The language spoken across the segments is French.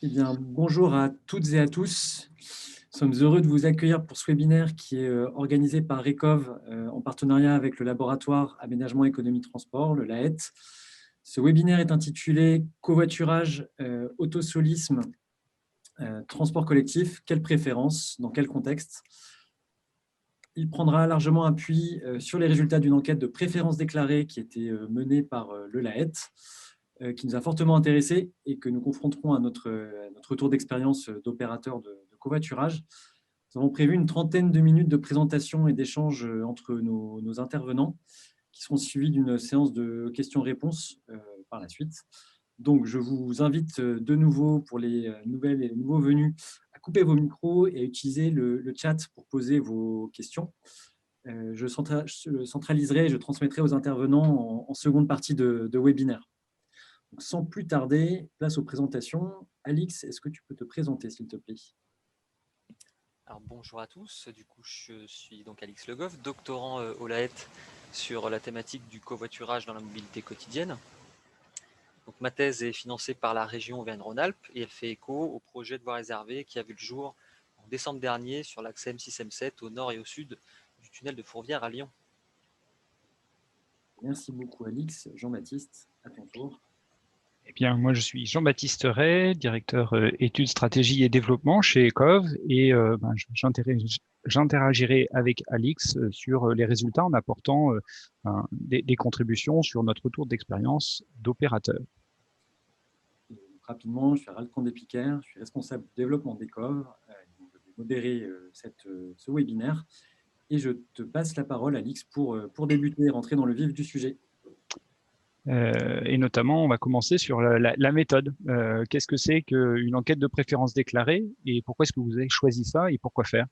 Eh bien, bonjour à toutes et à tous. Nous sommes heureux de vous accueillir pour ce webinaire qui est organisé par Recov en partenariat avec le laboratoire Aménagement Économie Transport, le LAET. Ce webinaire est intitulé Covoiturage, autosolisme, transport collectif, quelle préférence, dans quel contexte? Il prendra largement appui sur les résultats d'une enquête de préférence déclarée qui a été menée par le LAET, qui nous a fortement intéressés et que nous confronterons à notre tour d'expérience d'opérateur de covoiturage. Nous avons prévu une trentaine de minutes de présentation et d'échange entre nos intervenants, qui seront suivis d'une séance de questions-réponses par la suite. Donc, je vous invite de nouveau pour les nouvelles et les nouveaux venus à couper vos micros et à utiliser le chat pour poser vos questions. Je centraliserai et je transmettrai aux intervenants en seconde partie de webinaire. Donc, sans plus tarder, place aux présentations. Alix, est-ce que tu peux te présenter, s'il te plaît? Alors bonjour à tous, du coup je suis donc Alix Le Goff, doctorant au LAET sur la thématique du covoiturage dans la mobilité quotidienne. Donc ma thèse est financée par la région Auvergne-Rhône-Alpes et elle fait écho au projet de voie réservée qui a vu le jour en décembre dernier sur l'axe M6-M7 au nord et au sud du tunnel de Fourvière à Lyon. Merci beaucoup, Alix. Jean-Baptiste, à ton tour. Eh bien, moi, je suis Jean-Baptiste Ray, directeur études, stratégie et développement chez ECOV, et j'interagirai avec Alix sur les résultats en apportant des contributions sur notre tour d'expérience d'opérateur. Rapidement, je suis Harald Condé-Piquer, je suis responsable du développement d'ECOV. Je vais modérer ce webinaire et je te passe la parole, Alix, pour débuter et rentrer dans le vif du sujet. Et notamment, on va commencer sur la méthode. Qu'est-ce que c'est qu'une enquête de préférence déclarée et pourquoi est-ce que vous avez choisi ça et pourquoi faire?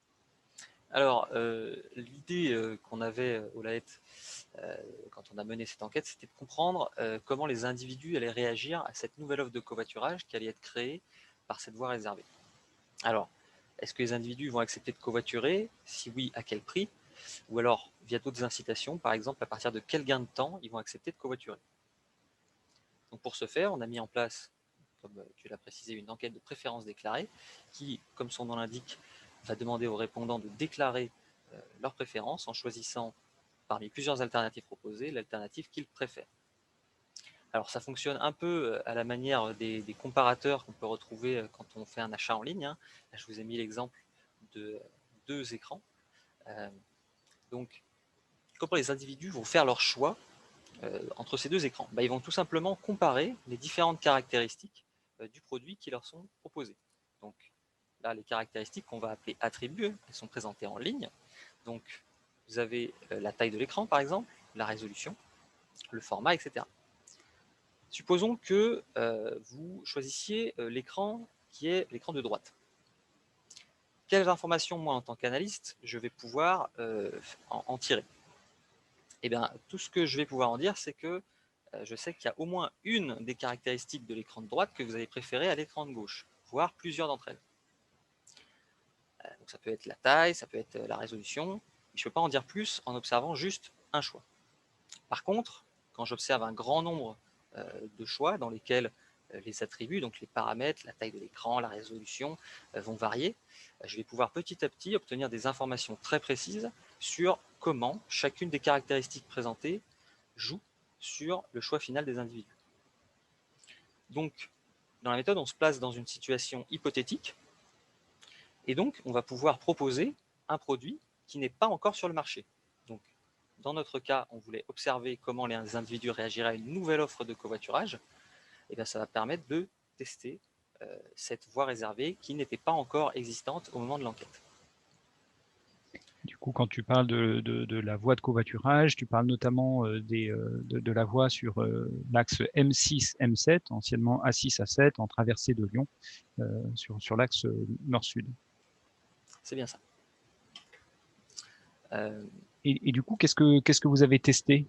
Alors l'idée qu'on avait au LAET quand on a mené cette enquête, c'était de comprendre comment les individus allaient réagir à cette nouvelle offre de covoiturage qui allait être créée par cette voie réservée. Alors, est-ce que les individus vont accepter de covoiturer? Si oui, à quel prix? Ou alors, via d'autres incitations, par exemple, à partir de quel gain de temps ils vont accepter de covoiturer? Donc pour ce faire, on a mis en place, comme tu l'as précisé, une enquête de préférence déclarée qui, comme son nom l'indique, va demander aux répondants de déclarer leur préférence en choisissant parmi plusieurs alternatives proposées l'alternative qu'ils préfèrent. Alors ça fonctionne un peu à la manière des comparateurs qu'on peut retrouver quand on fait un achat en ligne. Là, je vous ai mis l'exemple de deux écrans. Donc, comment les individus vont faire leur choix entre ces deux écrans? Ils vont tout simplement comparer les différentes caractéristiques du produit qui leur sont proposées. Donc là, les caractéristiques qu'on va appeler attributs, elles sont présentées en ligne. Donc vous avez la taille de l'écran par exemple, la résolution, le format, etc. Supposons que vous choisissiez l'écran qui est l'écran de droite. Quelles informations, moi, en tant qu'analyste, je vais pouvoir en tirer? Eh bien, tout ce que je vais pouvoir en dire, c'est que je sais qu'il y a au moins une des caractéristiques de l'écran de droite que vous avez préférée à l'écran de gauche, voire plusieurs d'entre elles. Donc ça peut être la taille, ça peut être la résolution, mais je ne peux pas en dire plus en observant juste un choix. Par contre, quand j'observe un grand nombre de choix dans lesquels les attributs, donc les paramètres, la taille de l'écran, la résolution, vont varier, je vais pouvoir petit à petit obtenir des informations très précises sur comment chacune des caractéristiques présentées joue sur le choix final des individus. Donc, dans la méthode, on se place dans une situation hypothétique, et donc on va pouvoir proposer un produit qui n'est pas encore sur le marché. Donc, dans notre cas, on voulait observer comment les individus réagiraient à une nouvelle offre de covoiturage. Et bien, ça va permettre de tester cette voie réservée qui n'était pas encore existante au moment de l'enquête. Du coup, quand tu parles de la voie de covoiturage, tu parles notamment de la voie sur l'axe M6-M7, anciennement A6-A7, en traversée de Lyon, sur l'axe nord-sud. C'est bien ça. Et du coup, qu'est-ce que vous avez testé?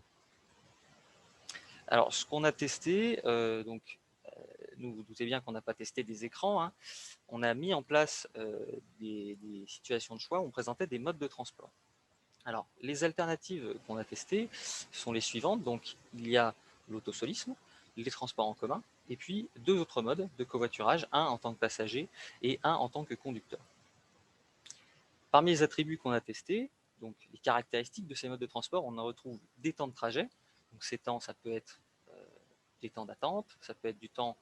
Alors, ce qu'on a testé, nous vous doutez bien qu'on n'a pas testé des écrans, hein. On a mis en place des situations de choix où on présentait des modes de transport. Alors, les alternatives qu'on a testées sont les suivantes. Donc, il y a l'autosolisme, les transports en commun et puis 2 autres modes de covoiturage, un en tant que passager et un en tant que conducteur. Parmi les attributs qu'on a testés, donc les caractéristiques de ces modes de transport, on en retrouve des temps de trajet. Donc ces temps, ça peut être des temps d'attente, ça peut être du temps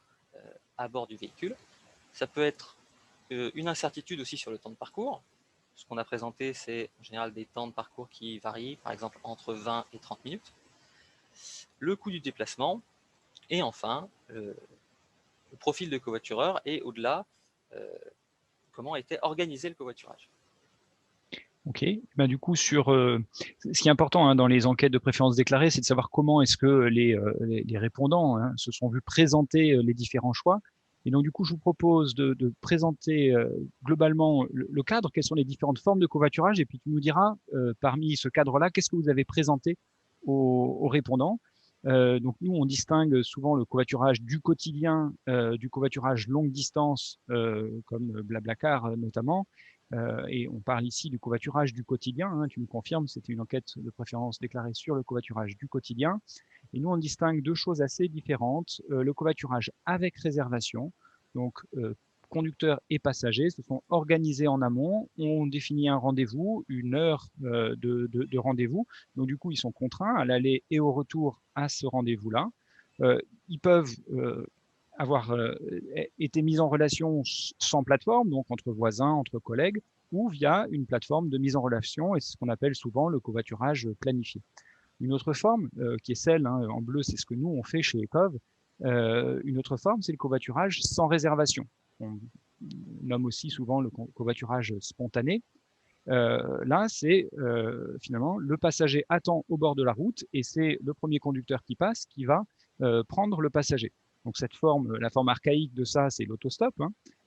à bord du véhicule, ça peut être une incertitude aussi sur le temps de parcours. Ce qu'on a présenté, c'est en général des temps de parcours qui varient, par exemple entre 20 et 30 minutes. Le coût du déplacement, et enfin, le profil de covoitureur, et au-delà, comment était organisé le covoiturage. Ok. Ben, du coup, ce qui est important dans les enquêtes de préférence déclarée, c'est de savoir comment est-ce que les répondants se sont vus présenter les différents choix. Et donc, du coup, je vous propose de présenter globalement le cadre, quelles sont les différentes formes de covoiturage, et puis tu nous diras, parmi ce cadre-là, qu'est-ce que vous avez présenté aux répondants. Donc, nous, on distingue souvent le covoiturage du quotidien, du covoiturage longue distance, comme Blablacar notamment. Et on parle ici du covoiturage du quotidien, tu me confirmes, c'était une enquête de préférence déclarée sur le covoiturage du quotidien. Et nous, on distingue deux choses assez différentes. Le covoiturage avec réservation, donc conducteurs et passagers se sont organisés en amont, on définit un rendez-vous, une heure de rendez-vous. Donc du coup, ils sont contraints à l'aller et au retour à ce rendez-vous-là. Ils peuvent avoir été mis en relation sans plateforme, donc entre voisins, entre collègues, ou via une plateforme de mise en relation, et c'est ce qu'on appelle souvent le covoiturage planifié. Une autre forme, qui est celle, en bleu, c'est ce que nous, on fait chez Ecov, une autre forme, c'est le covoiturage sans réservation. On nomme aussi souvent le covoiturage spontané. Là, c'est finalement le passager attend au bord de la route et c'est le premier conducteur qui passe qui va prendre le passager. Donc cette forme, la forme archaïque de ça, c'est l'autostop.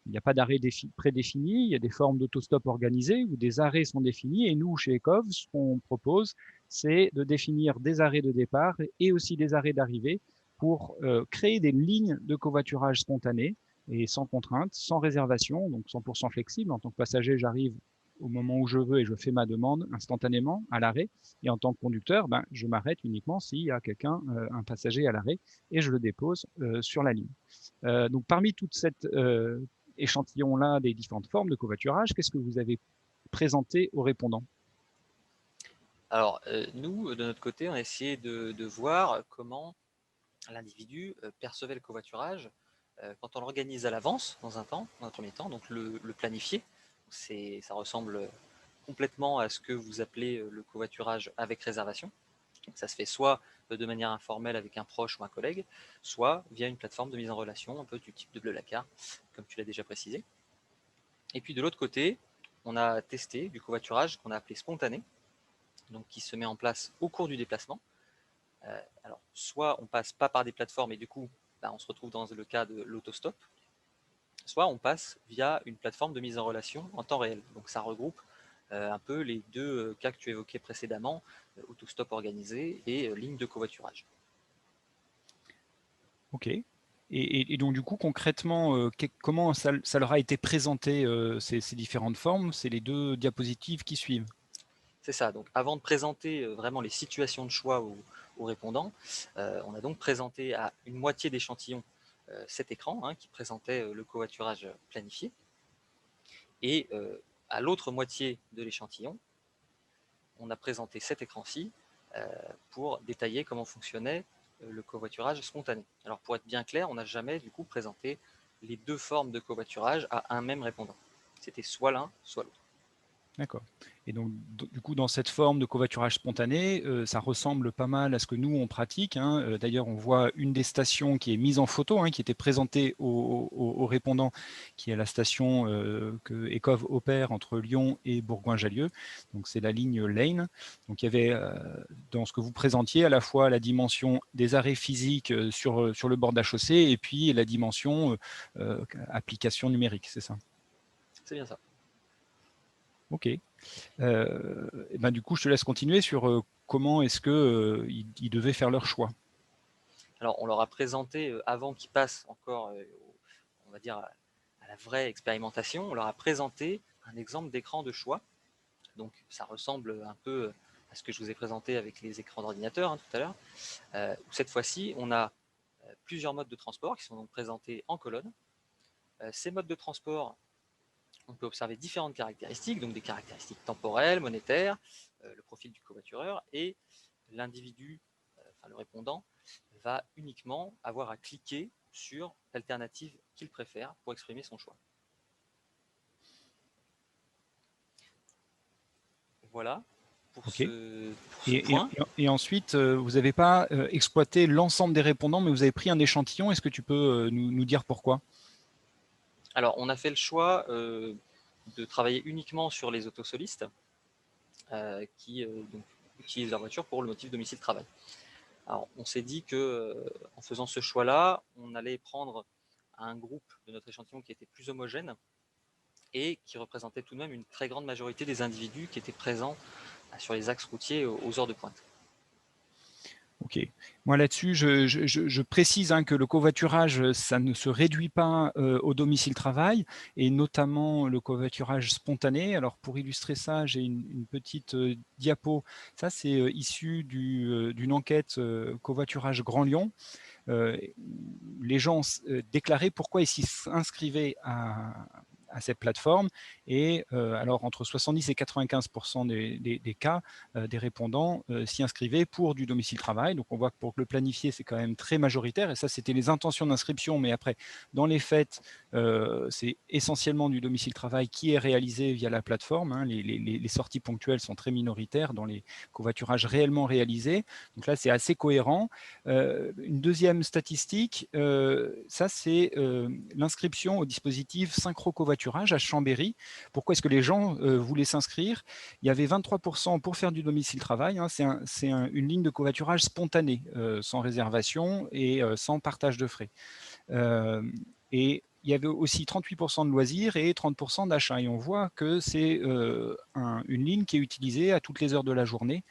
Il n'y a pas d'arrêt prédéfini, il y a des formes d'autostop organisées où des arrêts sont définis. Et nous, chez Ecov, ce qu'on propose, c'est de définir des arrêts de départ et aussi des arrêts d'arrivée pour créer des lignes de covoiturage spontané et sans contrainte, sans réservation, donc 100% flexible. En tant que passager, j'arrive au moment où je veux et je fais ma demande instantanément à l'arrêt. Et en tant que conducteur, je m'arrête uniquement s'il y a quelqu'un, un passager à l'arrêt, et je le dépose sur la ligne. Donc parmi toute cette échantillon-là des différentes formes de covoiturage, qu'est-ce que vous avez présenté aux répondants? Alors, nous, de notre côté, on a essayé de voir comment l'individu percevait le covoiturage quand on l'organise à l'avance, dans un premier temps, donc le planifier. Ça ressemble complètement à ce que vous appelez le covoiturage avec réservation. Ça se fait soit de manière informelle avec un proche ou un collègue, soit via une plateforme de mise en relation, un peu du type de Blablacar, comme tu l'as déjà précisé. Et puis de l'autre côté, on a testé du covoiturage qu'on a appelé spontané, donc qui se met en place au cours du déplacement. Alors, soit on passe pas par des plateformes et du coup, on se retrouve dans le cas de l'autostop, soit on passe via une plateforme de mise en relation en temps réel. Donc ça regroupe un peu les deux cas que tu évoquais précédemment, autostop organisé et ligne de covoiturage. Ok. Et donc, du coup, concrètement, comment ça leur a été présenté, ces différentes formes? C'est les deux diapositives qui suivent. C'est ça. Donc, avant de présenter vraiment les situations de choix aux répondants, on a donc présenté à une moitié d'échantillon cet écran qui présentait le covoiturage planifié. Et à l'autre moitié de l'échantillon, on a présenté cet écran-ci pour détailler comment fonctionnait le covoiturage spontané. Alors pour être bien clair, on n'a jamais du coup présenté les deux formes de covoiturage à un même répondant. C'était soit l'un, soit l'autre. D'accord. Et donc, du coup, dans cette forme de covoiturage spontané, ça ressemble pas mal à ce que nous, on pratique. D'ailleurs, on voit une des stations qui est mise en photo, qui était présentée aux répondants, qui est la station que Ecov opère entre Lyon et Bourgoin-Jallieu. Donc, c'est la ligne Lane. Donc, il y avait, dans ce que vous présentiez, à la fois la dimension des arrêts physiques sur le bord de la chaussée et puis la dimension application numérique, c'est ça? C'est bien ça. Ok. Du coup, je te laisse continuer sur comment est-ce qu'ils devaient faire leur choix. Alors, on leur a présenté, avant qu'ils passent encore, on va dire, à la vraie expérimentation, on leur a présenté un exemple d'écran de choix. Donc, ça ressemble un peu à ce que je vous ai présenté avec les écrans d'ordinateur tout à l'heure. Cette fois-ci, on a plusieurs modes de transport qui sont donc présentés en colonne. Ces modes de transport, on peut observer différentes caractéristiques, donc des caractéristiques temporelles, monétaires, le profil du covoitureur, et l'individu, le répondant, va uniquement avoir à cliquer sur l'alternative qu'il préfère pour exprimer son choix. Voilà pour ce point. Et ensuite, vous n'avez pas exploité l'ensemble des répondants, mais vous avez pris un échantillon. Est-ce que tu peux nous dire pourquoi? Alors, on a fait le choix de travailler uniquement sur les autosolistes qui donc, utilisent leur voiture pour le motif domicile-travail. Alors, on s'est dit que en faisant ce choix-là, on allait prendre un groupe de notre échantillon qui était plus homogène et qui représentait tout de même une très grande majorité des individus qui étaient présents sur les axes routiers aux heures de pointe. Ok. Moi là-dessus, je précise que le covoiturage, ça ne se réduit pas au domicile-travail, et notamment le covoiturage spontané. Alors pour illustrer ça, j'ai une petite diapo. Ça, c'est issu d'une enquête covoiturage Grand Lyon. Les gens déclaraient pourquoi ils s'inscrivaient à cette plateforme, et alors entre 70 et 95% des cas des répondants s'y inscrivaient pour du domicile-travail. Donc on voit que pour le planifier, c'est quand même très majoritaire, et ça c'était les intentions d'inscription, mais après dans les faits, c'est essentiellement du domicile-travail qui est réalisé via la plateforme. Les sorties ponctuelles sont très minoritaires dans les covoiturages réellement réalisés, donc là c'est assez cohérent. Une deuxième statistique, ça c'est l'inscription au dispositif synchro-covoiturage à Chambéry. Pourquoi est-ce que les gens voulaient s'inscrire? Il y avait 23% pour faire du domicile-travail. C'est une ligne de covoiturage spontanée, sans réservation et sans partage de frais. Et il y avait aussi 38% de loisirs et 30% d'achats. Et on voit que c'est une ligne qui est utilisée à toutes les heures de la journée.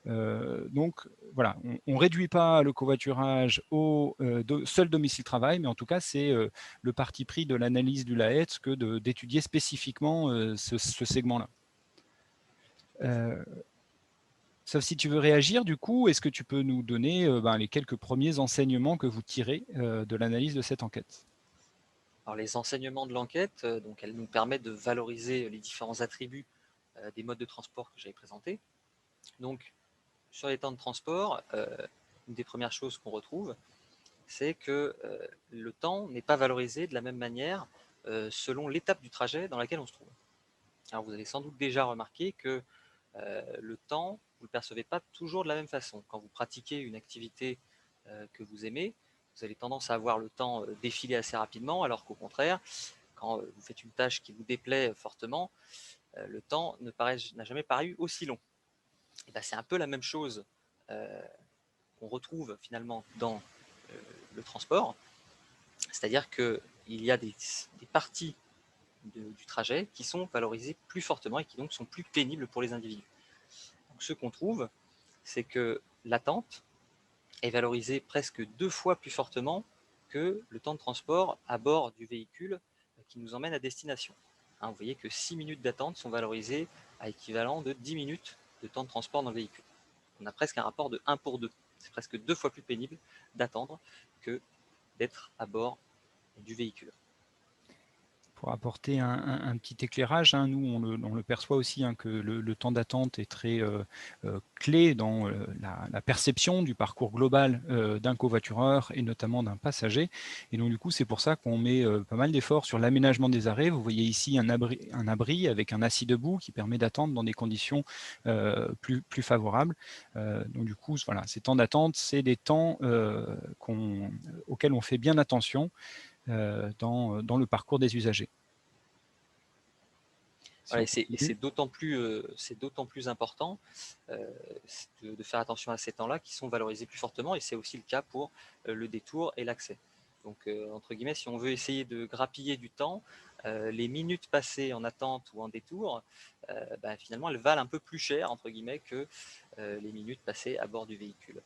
Donc voilà, on ne réduit pas le covoiturage au seul domicile-travail, mais en tout cas, c'est le parti pris de l'analyse du LAET que d'étudier spécifiquement ce segment-là. Sauf si tu veux réagir, du coup, est-ce que tu peux nous donner les quelques premiers enseignements que vous tirez de l'analyse de cette enquête? Alors, les enseignements de l'enquête, donc elle nous permet de valoriser les différents attributs des modes de transport que j'avais présentés. Donc, sur les temps de transport, une des premières choses qu'on retrouve, c'est que le temps n'est pas valorisé de la même manière selon l'étape du trajet dans laquelle on se trouve. Alors, vous avez sans doute déjà remarqué que le temps, vous ne le percevez pas toujours de la même façon. Quand vous pratiquez une activité que vous aimez, vous avez tendance à voir le temps défiler assez rapidement, alors qu'au contraire, quand vous faites une tâche qui vous déplaît fortement, le temps n'a jamais paru aussi long. Et ben, c'est un peu la même chose qu'on retrouve finalement dans le transport, c'est-à-dire qu'il y a des parties du trajet qui sont valorisées plus fortement et qui donc sont plus pénibles pour les individus. Donc, ce qu'on trouve, c'est que l'attente est valorisée presque 2 fois plus fortement que le temps de transport à bord du véhicule qui nous emmène à destination. Vous voyez que 6 minutes d'attente sont valorisées à équivalent de 10 minutes de temps de transport dans le véhicule. On a presque un rapport de 1 pour 2. C'est presque 2 fois plus pénible d'attendre que d'être à bord du véhicule. Pour apporter un petit éclairage, nous on le perçoit aussi, que le temps d'attente est très clé dans la perception du parcours global d'un covoitureur et notamment d'un passager. Et donc du coup c'est pour ça qu'on met pas mal d'efforts sur l'aménagement des arrêts. Vous voyez ici un abri avec un assis debout qui permet d'attendre dans des conditions plus favorables. Donc du coup voilà, ces temps d'attente, c'est des temps auxquels on fait bien attention dans le parcours des usagers. Voilà, c'est d'autant plus important de faire attention à ces temps-là qui sont valorisés plus fortement, et c'est aussi le cas pour le détour et l'accès. Donc, entre guillemets, si on veut essayer de grappiller du temps, les minutes passées en attente ou en détour, finalement, elles valent un peu plus cher, entre guillemets, que les minutes passées à bord du véhicule.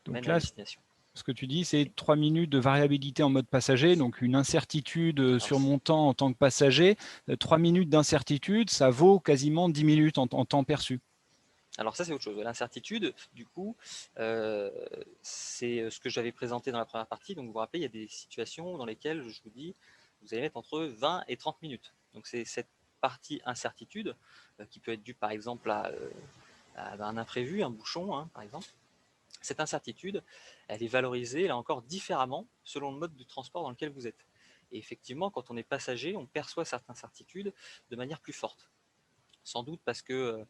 Donc là, ce que tu dis, c'est 3 minutes de variabilité en mode passager, donc une incertitude sur mon temps en tant que passager. 3 minutes d'incertitude, ça vaut quasiment 10 minutes en temps perçu. Alors ça, c'est autre chose. L'incertitude, du coup, c'est ce que j'avais présenté dans la première partie. Donc vous vous rappelez, il y a des situations dans lesquelles je vous dis, vous allez mettre entre 20 et 30 minutes. Donc c'est cette partie incertitude qui peut être due par exemple à un imprévu, un bouchon, hein, par exemple. Cette incertitude, elle est valorisée, là encore, différemment selon le mode de transport dans lequel vous êtes. Et effectivement, quand on est passager, on perçoit cette incertitude de manière plus forte. Sans doute parce que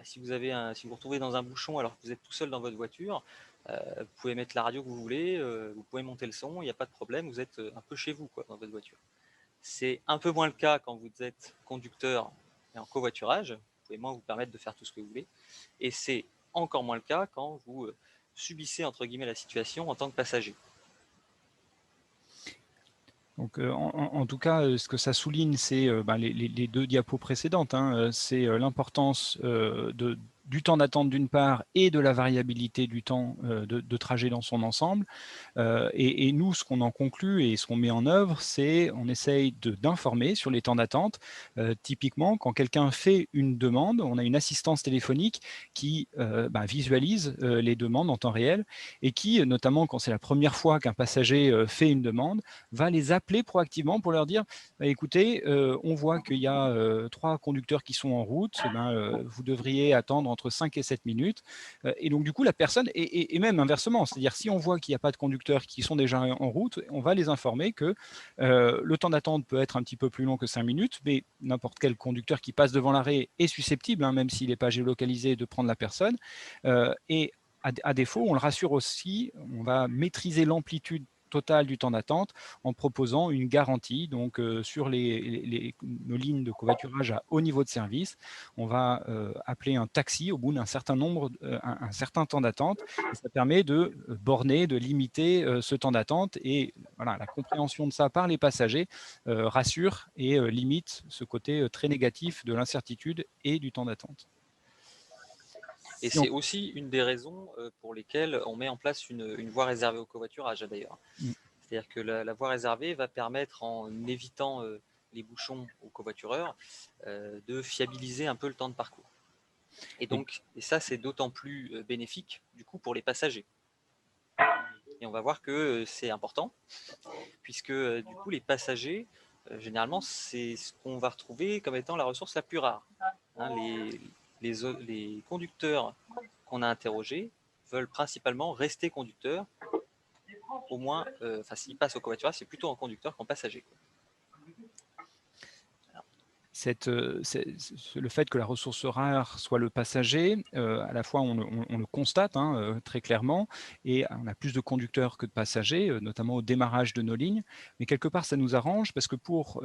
si vous vous retrouvez dans un bouchon alors que vous êtes tout seul dans votre voiture, vous pouvez mettre la radio que vous voulez, vous pouvez monter le son, il n'y a pas de problème, vous êtes un peu chez vous quoi, dans votre voiture. C'est un peu moins le cas quand vous êtes conducteur et en covoiturage, vous pouvez moins vous permettre de faire tout ce que vous voulez, et c'est encore moins le cas quand vous subissez entre guillemets la situation en tant que passager. Donc, en tout cas, ce que ça souligne, c'est les deux diapos précédentes, hein, c'est l'importance du temps d'attente d'une part et de la variabilité du temps de trajet dans son ensemble. Et nous, ce qu'on en conclut et ce qu'on met en œuvre, c'est on essaye d'informer sur les temps d'attente. Typiquement, quand quelqu'un fait une demande, on a une assistance téléphonique qui visualise les demandes en temps réel et qui, notamment quand c'est la première fois qu'un passager fait une demande, va les appeler proactivement pour leur dire écoutez, on voit qu'il y a 3 conducteurs qui sont en route, vous devriez attendre entre 5 et 7 minutes. Et donc, du coup, la personne, et même inversement, c'est-à-dire si on voit qu'il n'y a pas de conducteurs qui sont déjà en route, on va les informer que le temps d'attente peut être un petit peu plus long que 5 minutes, mais n'importe quel conducteur qui passe devant l'arrêt est susceptible, hein, même s'il n'est pas géolocalisé, de prendre la personne. Et à défaut, on le rassure aussi, on va maîtriser l'amplitude totale du temps d'attente en proposant une garantie. Donc, sur nos lignes de covoiturage à haut niveau de service, on va appeler un taxi au bout d'un certain nombre, un certain temps d'attente. Et ça permet de borner, de limiter ce temps d'attente. Et voilà, la compréhension de ça par les passagers rassure et limite ce côté très négatif de l'incertitude et du temps d'attente. Et c'est aussi une des raisons pour lesquelles on met en place une voie réservée au covoiturage d'ailleurs. C'est-à-dire que la voie réservée va permettre, en évitant les bouchons aux covoitureurs, de fiabiliser un peu le temps de parcours. Et ça, c'est d'autant plus bénéfique du coup pour les passagers. Et on va voir que c'est important, puisque du coup les passagers, généralement, c'est ce qu'on va retrouver comme étant la ressource la plus rare. Hein, les conducteurs qu'on a interrogés veulent principalement rester conducteurs, au moins, s'ils passent au covoiturage, c'est plutôt en conducteur qu'en passager. Le fait que la ressource rare soit le passager, à la fois on le constate très clairement, et on a plus de conducteurs que de passagers, notamment au démarrage de nos lignes, mais quelque part ça nous arrange parce que pour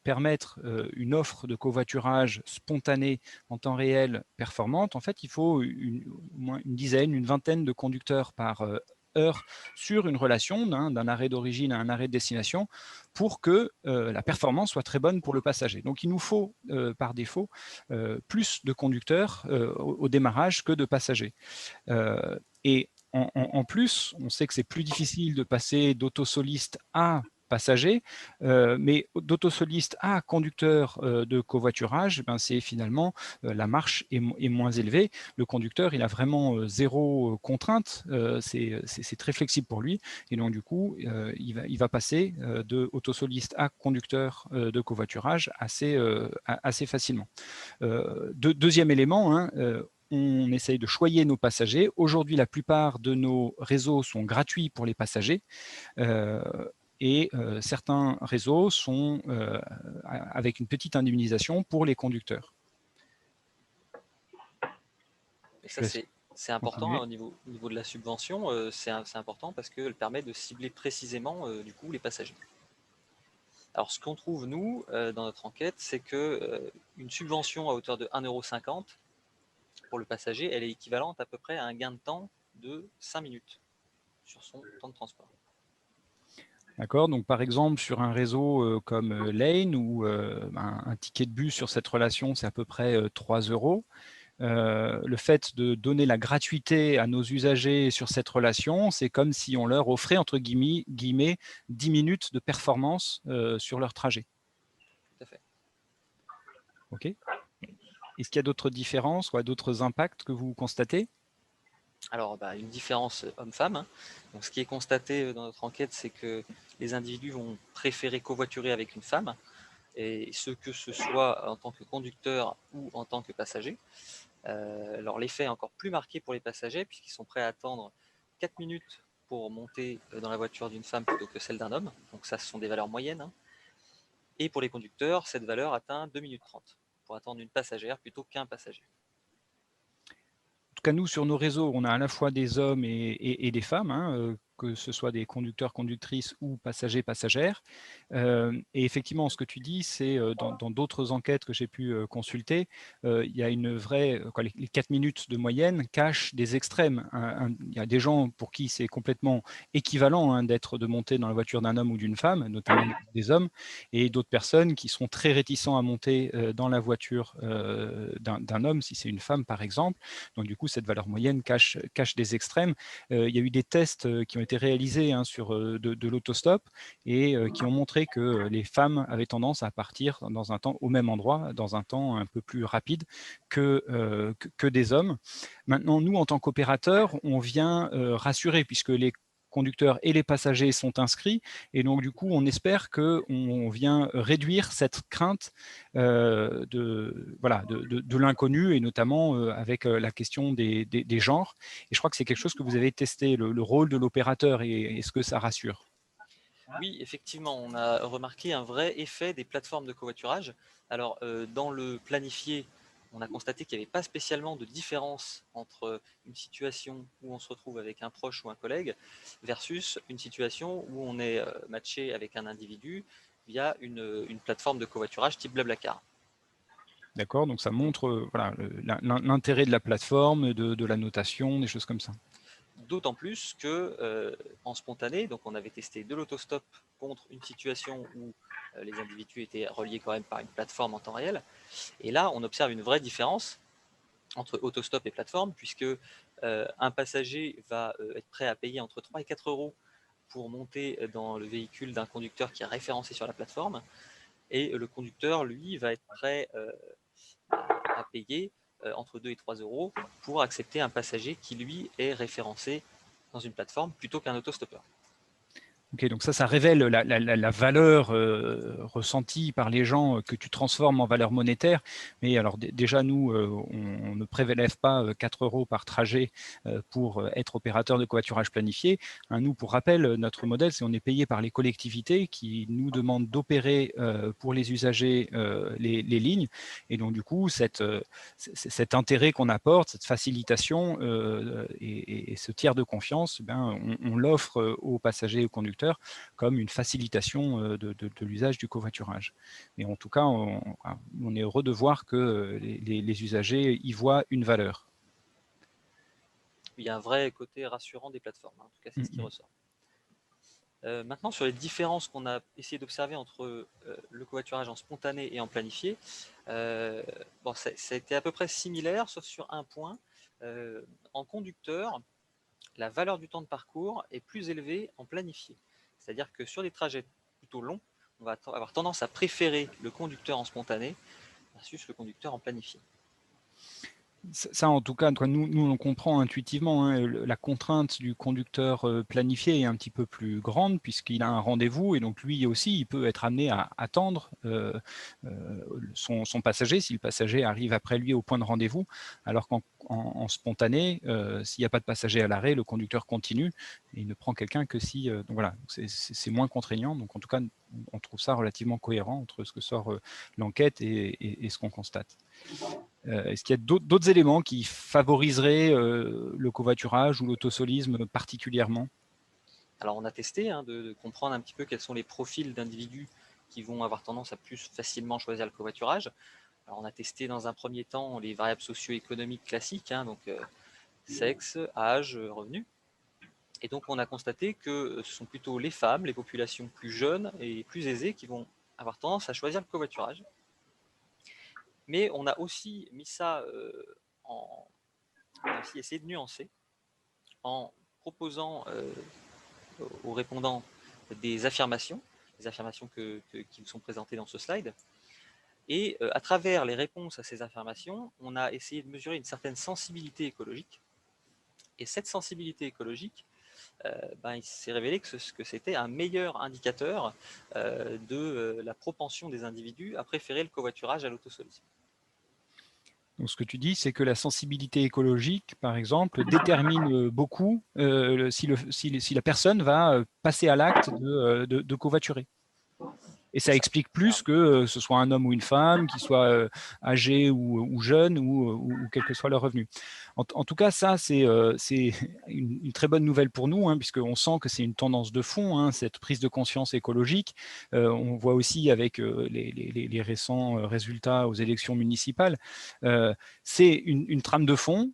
permettre une offre de covoiturage spontanée en temps réel performante, en fait il faut au moins une dizaine, une vingtaine de conducteurs par heure sur une relation d'un arrêt d'origine à un arrêt de destination pour que la performance soit très bonne pour le passager. Donc il nous faut par défaut plus de conducteurs au démarrage que de passagers. Et en plus, on sait que c'est plus difficile de passer d'autosoliste à passager, mais d'autosoliste à conducteur de covoiturage, c'est finalement la marche est moins élevée. Le conducteur, il a vraiment zéro contrainte, c'est très flexible pour lui, et donc du coup, il va passer de autosoliste à conducteur de covoiturage assez facilement. Deuxième élément, on essaye de choyer nos passagers. Aujourd'hui, la plupart de nos réseaux sont gratuits pour les passagers. Et certains réseaux sont avec une petite indemnisation pour les conducteurs. Et ça, c'est important hein, au niveau de la subvention, c'est important parce qu'elle permet de cibler précisément du coup les passagers. Alors ce qu'on trouve nous dans notre enquête, c'est que une subvention à hauteur de 1,50 € pour le passager, elle est équivalente à peu près à un gain de temps de 5 minutes sur son temps de transport. D'accord, donc par exemple sur un réseau comme Lane, où un ticket de bus sur cette relation, c'est à peu près 3 €. Le fait de donner la gratuité à nos usagers sur cette relation, c'est comme si on leur offrait, entre guillemets 10 minutes de performance sur leur trajet. Tout à fait. OK. Est-ce qu'il y a d'autres différences ou d'autres impacts que vous constatez? Alors, une différence homme-femme, hein. Donc, ce qui est constaté dans notre enquête, c'est que les individus vont préférer covoiturer avec une femme, et ce que ce soit en tant que conducteur ou en tant que passager. Alors, l'effet est encore plus marqué pour les passagers, puisqu'ils sont prêts à attendre 4 minutes pour monter dans la voiture d'une femme plutôt que celle d'un homme. Donc ça, ce sont des valeurs moyennes, hein. Et pour les conducteurs, cette valeur atteint 2 minutes 30 pour attendre une passagère plutôt qu'un passager. En tout cas, nous, sur nos réseaux, on a à la fois des hommes et des femmes, hein, que ce soit des conducteurs, conductrices ou passagers, passagères. Et effectivement, ce que tu dis, c'est dans d'autres enquêtes que j'ai pu consulter, il y a une vraie, les 4 minutes de moyenne cachent des extrêmes. Il y a des gens pour qui c'est complètement équivalent, hein, de monter dans la voiture d'un homme ou d'une femme, notamment des hommes, et d'autres personnes qui sont très réticents à monter dans la voiture d'un homme, si c'est une femme par exemple. Donc du coup, cette valeur moyenne cache des extrêmes. Il y a eu des tests qui ont été réalisés, hein, sur de l'autostop et qui ont montré que les femmes avaient tendance à partir dans un temps au même endroit, dans un temps un peu plus rapide que des hommes. Maintenant, nous, en tant qu'opérateurs, on vient rassurer, puisque les conducteurs et les passagers sont inscrits, et donc du coup on espère qu'on vient réduire cette crainte de l'inconnu, et notamment avec la question des genres. Et je crois que c'est quelque chose que vous avez testé, le rôle de l'opérateur, et est-ce que ça rassure? Oui, effectivement, on a remarqué un vrai effet des plateformes de covoiturage. Alors, dans le planifié, on a constaté qu'il n'y avait pas spécialement de différence entre une situation où on se retrouve avec un proche ou un collègue versus une situation où on est matché avec un individu via une plateforme de covoiturage type Blablacar. D'accord, donc ça montre l'intérêt de la plateforme, de la notation, des choses comme ça. D'autant plus que en spontané, donc on avait testé de l'autostop contre une situation où les individus étaient reliés quand même par une plateforme en temps réel. Et là, on observe une vraie différence entre autostop et plateforme, puisque un passager va être prêt à payer entre 3 et 4 euros pour monter dans le véhicule d'un conducteur qui est référencé sur la plateforme, et le conducteur, lui, va être prêt à payer entre 2 et 3 euros pour accepter un passager qui, lui, est référencé dans une plateforme plutôt qu'un autostoppeur. Ok, donc ça révèle la valeur ressentie par les gens, que tu transformes en valeur monétaire. Mais alors déjà, nous, on ne prélève pas 4 euros par trajet pour être opérateur de covoiturage planifié. Hein, nous, pour rappel, notre modèle, c'est on est payé par les collectivités qui nous demandent d'opérer pour les usagers les lignes. Et donc, du coup, cet intérêt qu'on apporte, cette facilitation et ce tiers de confiance, on l'offre aux passagers et aux conducteurs comme une facilitation de l'usage du covoiturage. Et en tout cas, on est heureux de voir que les usagers y voient une valeur. Il y a un vrai côté rassurant des plateformes, hein. En tout cas, c'est ce qui ressort. Maintenant, sur les différences qu'on a essayé d'observer entre le covoiturage en spontané et en planifié, ça a été à peu près similaire, sauf sur un point. En conducteur, la valeur du temps de parcours est plus élevée en planifié. C'est-à-dire que sur des trajets plutôt longs, on va avoir tendance à préférer le conducteur en spontané versus le conducteur en planifié. Ça, en tout cas, nous on comprend intuitivement, hein, la contrainte du conducteur planifié est un petit peu plus grande puisqu'il a un rendez-vous, et donc lui aussi, il peut être amené à attendre son passager si le passager arrive après lui au point de rendez-vous, alors qu'en spontané, s'il n'y a pas de passager à l'arrêt, le conducteur continue et il ne prend quelqu'un que si... donc voilà, c'est moins contraignant. Donc en tout cas, on trouve ça relativement cohérent entre ce que sort l'enquête et ce qu'on constate. Est-ce qu'il y a d'autres éléments qui favoriseraient le covoiturage ou l'autosolisme particulièrement? Alors on a testé, hein, de comprendre un petit peu quels sont les profils d'individus qui vont avoir tendance à plus facilement choisir le covoiturage. Alors on a testé dans un premier temps les variables socio-économiques classiques, hein, donc sexe, âge, revenu. Et donc on a constaté que ce sont plutôt les femmes, les populations plus jeunes et plus aisées qui vont avoir tendance à choisir le covoiturage. Mais on a aussi mis ça on a aussi essayé de nuancer en proposant aux répondants des affirmations qui sont présentées dans ce slide. Et à travers les réponses à ces affirmations, on a essayé de mesurer une certaine sensibilité écologique. Et cette sensibilité écologique, il s'est révélé que c'était un meilleur indicateur de la propension des individus à préférer le covoiturage à l'autosolisme. Donc, ce que tu dis, c'est que la sensibilité écologique, par exemple, détermine beaucoup si la personne va passer à l'acte de covoiturer. Et ça explique plus que ce soit un homme ou une femme, qu'il soit âgé ou jeune, ou quel que soit leur revenu. En tout cas, ça, c'est une très bonne nouvelle pour nous, puisqu'on sent que c'est une tendance de fond, cette prise de conscience écologique. On voit aussi avec les récents résultats aux élections municipales, c'est une trame de fond,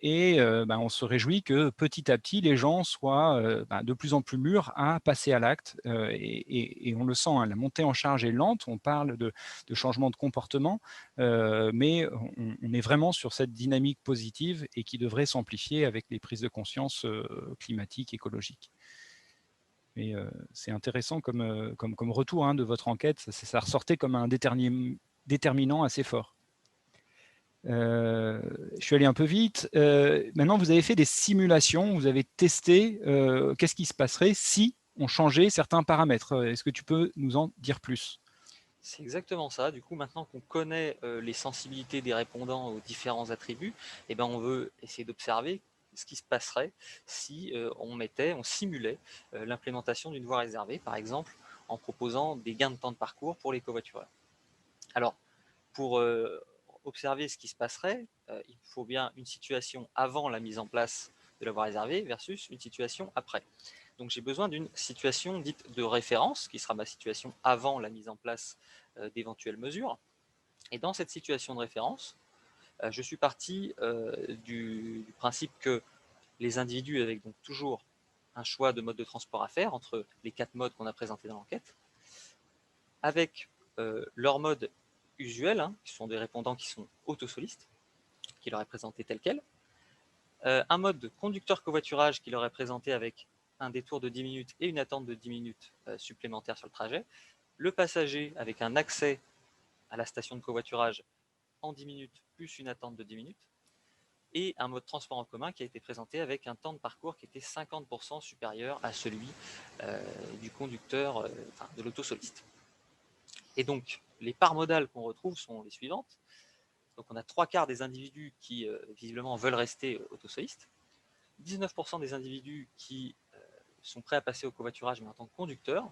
et on se réjouit que petit à petit, les gens soient de plus en plus mûrs à passer à l'acte, et on le sent, la montée en charge est lente, on parle de changement de comportement, mais on est vraiment sur cette dynamique positive et qui devrait s'amplifier avec les prises de conscience climatiques, écologiques. Mais c'est intéressant comme retour de votre enquête, ça ressortait comme un déterminant assez fort. Je suis allé un peu vite. Maintenant, vous avez fait des simulations, vous avez testé qu'est-ce qui se passerait si on changeait certains paramètres. Est-ce que tu peux nous en dire plus ? C'est exactement ça. Du coup, maintenant qu'on connaît les sensibilités des répondants aux différents attributs, on veut essayer d'observer ce qui se passerait si on simulait l'implémentation d'une voie réservée, par exemple en proposant des gains de temps de parcours pour les covoitureurs. Alors, pour observer ce qui se passerait, il faut bien une situation avant la mise en place de la voie réservée versus une situation après. Donc j'ai besoin d'une situation dite de référence, qui sera ma situation avant la mise en place d'éventuelles mesures. Et dans cette situation de référence, je suis parti du principe que les individus avaient donc toujours un choix de mode de transport à faire entre les 4 modes qu'on a présentés dans l'enquête, avec leur mode usuel, qui sont des répondants qui sont autosolistes, qui leur est présenté tel quel, un mode de conducteur covoiturage qui leur est présenté avec un détour de 10 minutes et une attente de 10 minutes supplémentaires sur le trajet, le passager avec un accès à la station de covoiturage en 10 minutes plus une attente de 10 minutes, et un mode transport en commun qui a été présenté avec un temps de parcours qui était 50% supérieur à celui du conducteur, de l'autosoliste. Et donc, les parts modales qu'on retrouve sont les suivantes. Donc, on a 3/4 des individus qui, visiblement, veulent rester autosolistes, 19% des individus qui sont prêts à passer au covoiturage, mais en tant que conducteur,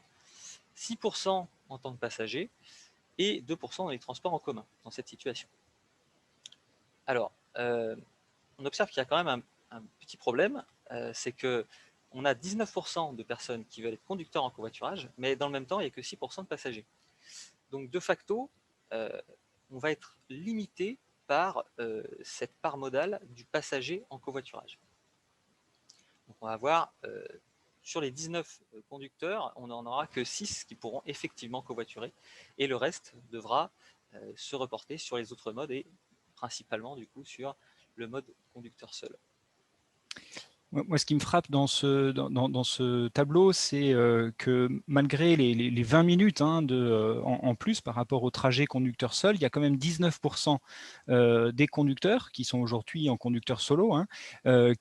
6% en tant que passager, et 2% dans les transports en commun, dans cette situation. Alors, on observe qu'il y a quand même un petit problème, c'est qu'on a 19% de personnes qui veulent être conducteurs en covoiturage, mais dans le même temps, il n'y a que 6% de passagers. Donc, de facto, on va être limité par cette part modale du passager en covoiturage. Donc, on va avoir, sur les 19 conducteurs, on n'en aura que 6 qui pourront effectivement covoiturer, et le reste devra se reporter sur les autres modes, et principalement, du coup, sur le mode conducteur seul. Moi, ce qui me frappe dans ce tableau, c'est que malgré les 20 minutes en plus par rapport au trajet conducteur seul, il y a quand même 19% des conducteurs qui sont aujourd'hui en conducteur solo,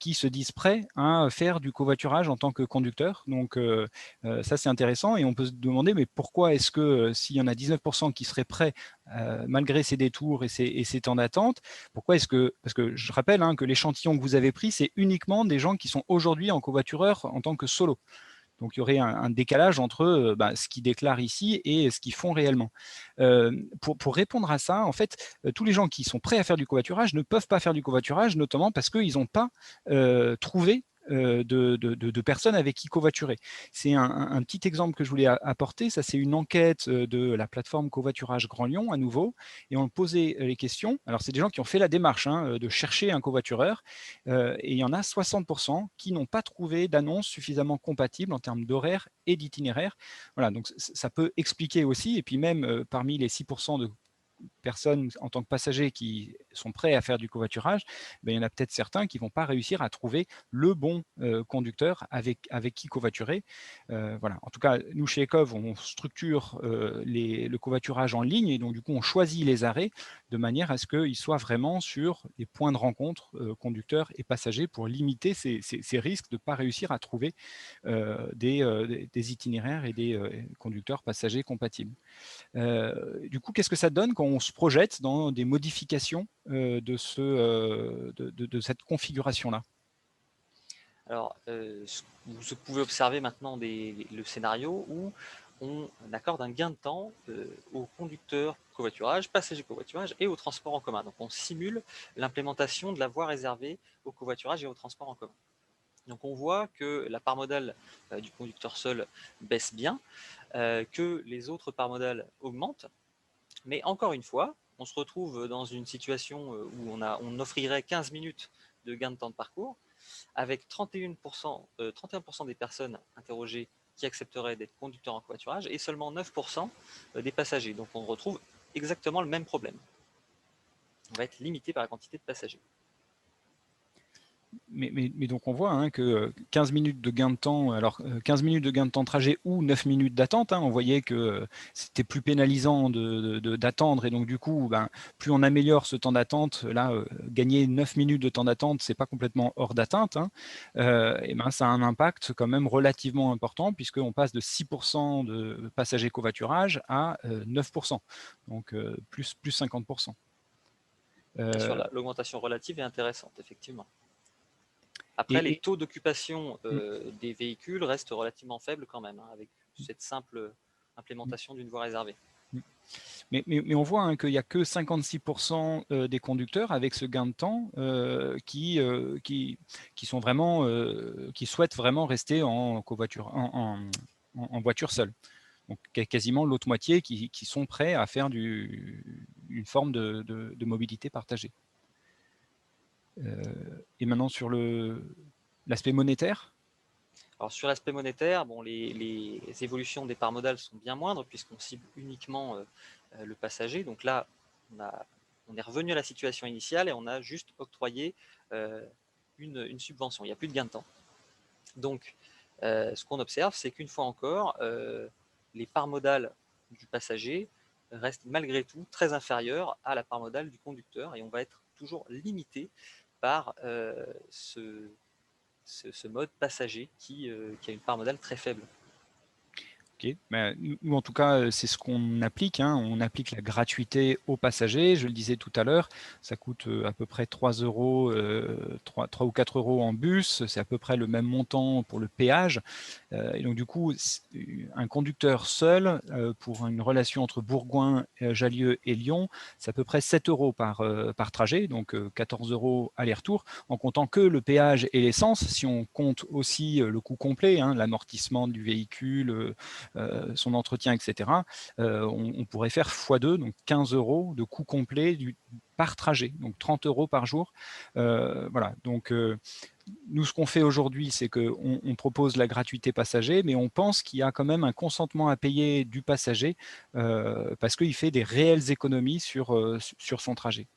qui se disent prêts à faire du covoiturage en tant que conducteur. Donc ça, c'est intéressant, et on peut se demander, mais pourquoi est-ce que s'il y en a 19% qui seraient prêts malgré ces détours et ces temps d'attente, pourquoi est-ce que, parce que je rappelle que l'échantillon que vous avez pris, c'est uniquement des gens qui sont aujourd'hui en covoitureur en tant que solo. Donc, il y aurait un décalage entre ce qu'ils déclarent ici et ce qu'ils font réellement. Pour répondre à ça, en fait, tous les gens qui sont prêts à faire du covoiturage ne peuvent pas faire du covoiturage, notamment parce qu'ils n'ont pas trouvé de personnes avec qui covoiturer. C'est un petit exemple que je voulais apporter. Ça, c'est une enquête de la plateforme Covoiturage Grand Lyon, à nouveau, et on posait les questions. Alors, c'est des gens qui ont fait la démarche de chercher un covoitureur, et il y en a 60% qui n'ont pas trouvé d'annonce suffisamment compatible en termes d'horaire et d'itinéraire. Voilà, donc ça peut expliquer aussi, et puis même parmi les 6% de personnes en tant que passagers qui sont prêts à faire du covoiturage, ben, il y en a peut-être certains qui ne vont pas réussir à trouver le bon conducteur avec qui covoiturer. Voilà. En tout cas, nous, chez Ecov, on structure le covoiturage en ligne et donc, du coup, on choisit les arrêts de manière à ce qu'ils soient vraiment sur les points de rencontre conducteurs et passagers pour limiter ces risques de ne pas réussir à trouver des itinéraires et des conducteurs passagers compatibles. Du coup, qu'est-ce que ça donne quand on se projette dans des modifications de cette configuration-là? Alors, vous pouvez observer maintenant le scénario où on accorde un gain de temps au conducteur covoiturage, passager covoiturage et au transport en commun. Donc, on simule l'implémentation de la voie réservée au covoiturage et au transport en commun. Donc, on voit que la part modale du conducteur seul baisse bien, que les autres parts modales augmentent. Mais encore une fois, on se retrouve dans une situation où on offrirait 15 minutes de gain de temps de parcours, avec 31% des personnes interrogées qui accepteraient d'être conducteurs en covoiturage et seulement 9% des passagers. Donc on retrouve exactement le même problème. On va être limité par la quantité de passagers. Mais donc on voit hein, que 15 minutes de gain de temps, alors 15 minutes de gain de temps de trajet ou 9 minutes d'attente, hein, on voyait que c'était plus pénalisant d'attendre et donc du coup, ben, plus on améliore ce temps d'attente, là, gagner 9 minutes de temps d'attente, c'est pas complètement hors d'atteinte, hein, et ben, ça a un impact quand même relativement important puisqu'on passe de 6% de passagers covoiturage à 9%, donc plus 50%. Bien sûr, l'augmentation relative est intéressante, effectivement. Après, les taux d'occupation des véhicules restent relativement faibles quand même, hein, avec cette simple implémentation d'une voie réservée. Mais on voit hein, qu'il n'y a que 56% des conducteurs avec ce gain de temps qui sont vraiment, qui souhaitent vraiment rester en voiture seule. Donc quasiment l'autre moitié qui sont prêts à faire une forme de mobilité partagée. Et maintenant sur l'aspect monétaire. Alors sur l'aspect monétaire, bon, les évolutions des parts modales sont bien moindres puisqu'on cible uniquement le passager. Donc là, on est revenu à la situation initiale et on a juste octroyé une subvention. Il n'y a plus de gain de temps. Donc ce qu'on observe, c'est qu'une fois encore, les parts modales du passager restent malgré tout très inférieures à la part modale du conducteur et on va être toujours limité par ce mode passager qui a une part modale très faible. Okay. Ben, nous, en tout cas, c'est ce qu'on applique. Hein. On applique la gratuité aux passagers. Je le disais tout à l'heure, ça coûte à peu près 3 euros, 3 ou 4 euros en bus. C'est à peu près le même montant pour le péage. Et donc, du coup, un conducteur seul, pour une relation entre Bourgoin, Jallieu et Lyon, c'est à peu près 7 euros par trajet, donc 14 euros aller-retour, en comptant que le péage et l'essence. Si on compte aussi le coût complet, hein, l'amortissement du véhicule, son entretien, etc., on pourrait faire x2, donc 15 euros de coût complet par trajet, donc 30 euros par jour. Voilà, donc nous, ce qu'on fait aujourd'hui, c'est qu'on propose la gratuité passager, mais on pense qu'il y a quand même un consentement à payer du passager parce qu'il fait des réelles économies sur son trajet.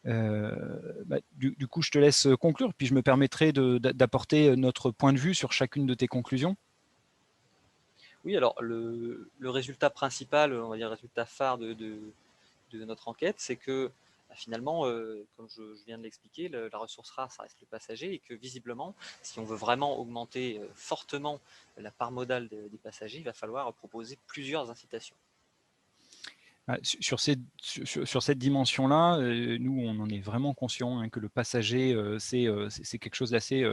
Du coup, je te laisse conclure, puis je me permettrai d'apporter notre point de vue sur chacune de tes conclusions. Oui, alors le résultat principal, on va dire le résultat phare de notre enquête, c'est que finalement, comme je viens de l'expliquer, la ressource rare, ça reste le passager et que visiblement, si on veut vraiment augmenter fortement la part modale des passagers, il va falloir proposer plusieurs incitations. Sur cette dimension-là, nous, on en est vraiment conscient hein, que le passager, c'est quelque chose d'assez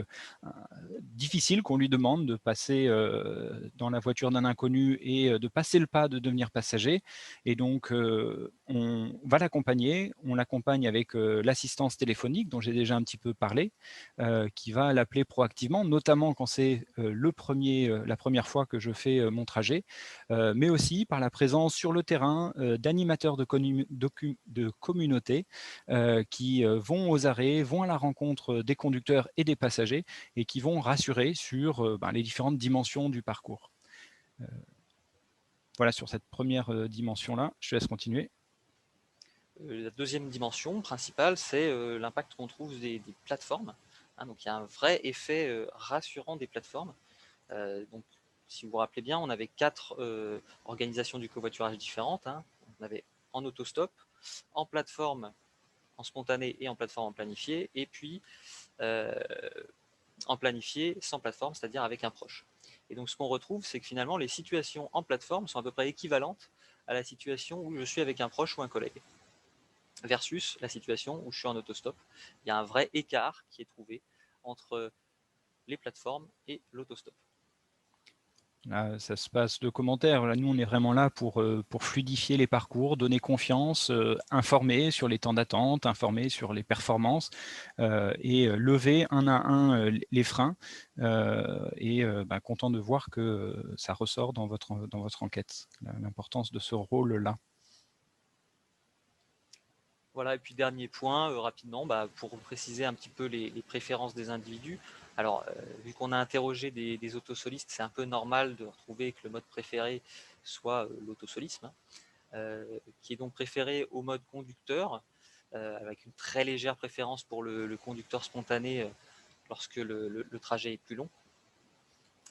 difficile qu'on lui demande de passer dans la voiture d'un inconnu et de passer le pas de devenir passager. Et donc, on va l'accompagner. On l'accompagne avec l'assistance téléphonique dont j'ai déjà un petit peu parlé, qui va l'appeler proactivement, notamment quand c'est la première fois que je fais mon trajet, mais aussi par la présence sur le terrain d'animateurs de communauté qui vont aux arrêts, vont à la rencontre des conducteurs et des passagers et qui vont rassurer sur les différentes dimensions du parcours. Voilà sur cette première dimension-là. Je te laisse continuer. La deuxième dimension principale, c'est l'impact qu'on trouve des plateformes. Hein, donc il y a un vrai effet rassurant des plateformes. Donc, si vous vous rappelez bien, on avait 4 organisations du covoiturage différentes. Hein. On avait en autostop, en plateforme, en spontané et en plateforme en planifié, et puis en planifié sans plateforme, c'est-à-dire avec un proche. Et donc ce qu'on retrouve, c'est que finalement les situations en plateforme sont à peu près équivalentes à la situation où je suis avec un proche ou un collègue, versus la situation où je suis en autostop. Il y a un vrai écart qui est trouvé entre les plateformes et l'autostop. Là, ça se passe de commentaires. Là, nous, on est vraiment là pour fluidifier les parcours, donner confiance, informer sur les temps d'attente, informer sur les performances et lever un à un les freins. Content de voir que ça ressort dans votre enquête, l'importance de ce rôle-là. Voilà, et puis dernier point, rapidement, pour préciser un petit peu les préférences des individus. Alors, vu qu'on a interrogé des autosolistes, c'est un peu normal de retrouver que le mode préféré soit l'autosolisme, qui est donc préféré au mode conducteur, avec une très légère préférence pour le conducteur spontané lorsque le trajet est plus long.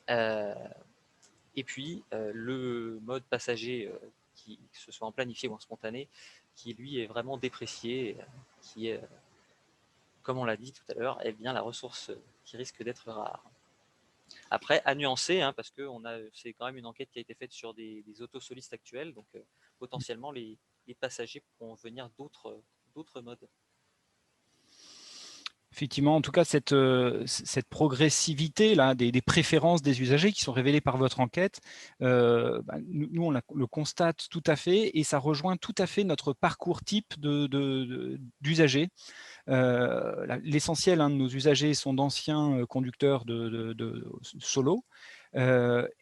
Et puis, le mode passager, que ce soit en planifié ou en spontané, qui lui est vraiment déprécié, qui est, comme on l'a dit tout à l'heure, eh bien la ressource qui risque d'être rare. Après, à nuancer, hein, parce que c'est quand même une enquête qui a été faite sur des autosolistes actuels, donc potentiellement les passagers pourront venir d'autres modes. Effectivement, en tout cas, cette progressivité là, des préférences des usagers qui sont révélées par votre enquête, nous, on le constate tout à fait et ça rejoint tout à fait notre parcours type d'usagers. L'essentiel de nos usagers sont d'anciens conducteurs de solo.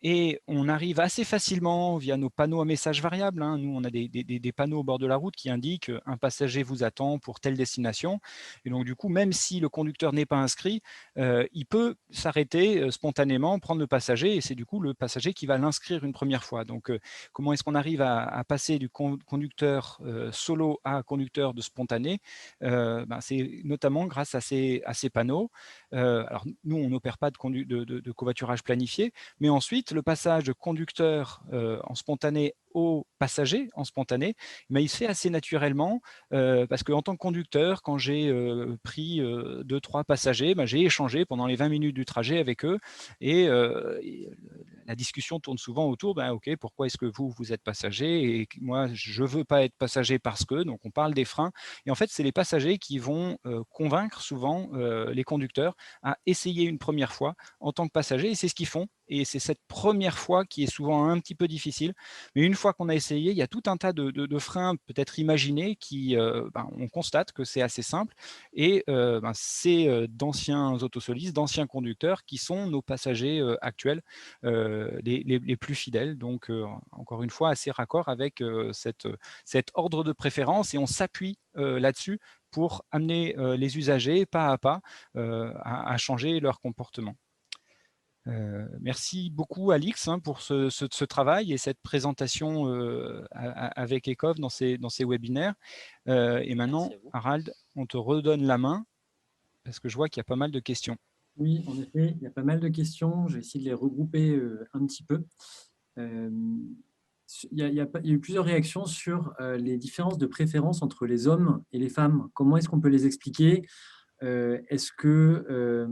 Et on arrive assez facilement via nos panneaux à messages variables. Hein. Nous, on a des panneaux au bord de la route qui indiquent un passager vous attend pour telle destination. Et donc, du coup, même si le conducteur n'est pas inscrit, il peut s'arrêter spontanément, prendre le passager, et c'est du coup le passager qui va l'inscrire une première fois. Donc, comment est-ce qu'on arrive à passer du conducteur solo à conducteur de spontané? C'est notamment grâce à ces panneaux. Alors, nous, on n'opère pas de covoiturage planifié, mais ensuite, le passage de conducteur en spontané au passager en spontané, mais il se fait assez naturellement parce qu'en tant que conducteur, quand j'ai pris 2-3 passagers, j'ai échangé pendant les 20 minutes du trajet avec eux et la discussion tourne souvent autour, ok, pourquoi est-ce que vous êtes passager et moi je veux pas être passager parce que, donc on parle des freins et en fait c'est les passagers qui vont convaincre souvent les conducteurs à essayer une première fois en tant que passager et c'est ce qu'ils font. Et c'est cette première fois qui est souvent un petit peu difficile. Mais une fois qu'on a essayé, il y a tout un tas de freins peut-être imaginés qui, on constate que c'est assez simple. Et c'est d'anciens autosolistes, d'anciens conducteurs qui sont nos passagers actuels, les plus fidèles. Donc, encore une fois, assez raccord avec cet ordre de préférence. Et on s'appuie là-dessus pour amener les usagers pas à pas à changer leur comportement. Merci beaucoup Alix pour ce travail et cette présentation avec ECOV dans ces webinaires. Et maintenant, Harald, on te redonne la main parce que je vois qu'il y a pas mal de questions. Oui, en effet, il y a pas mal de questions. Je vais essayer de les regrouper un petit peu. Il y a eu plusieurs réactions sur les différences de préférence entre les hommes et les femmes. Comment est-ce qu'on peut les expliquer? Est-ce que,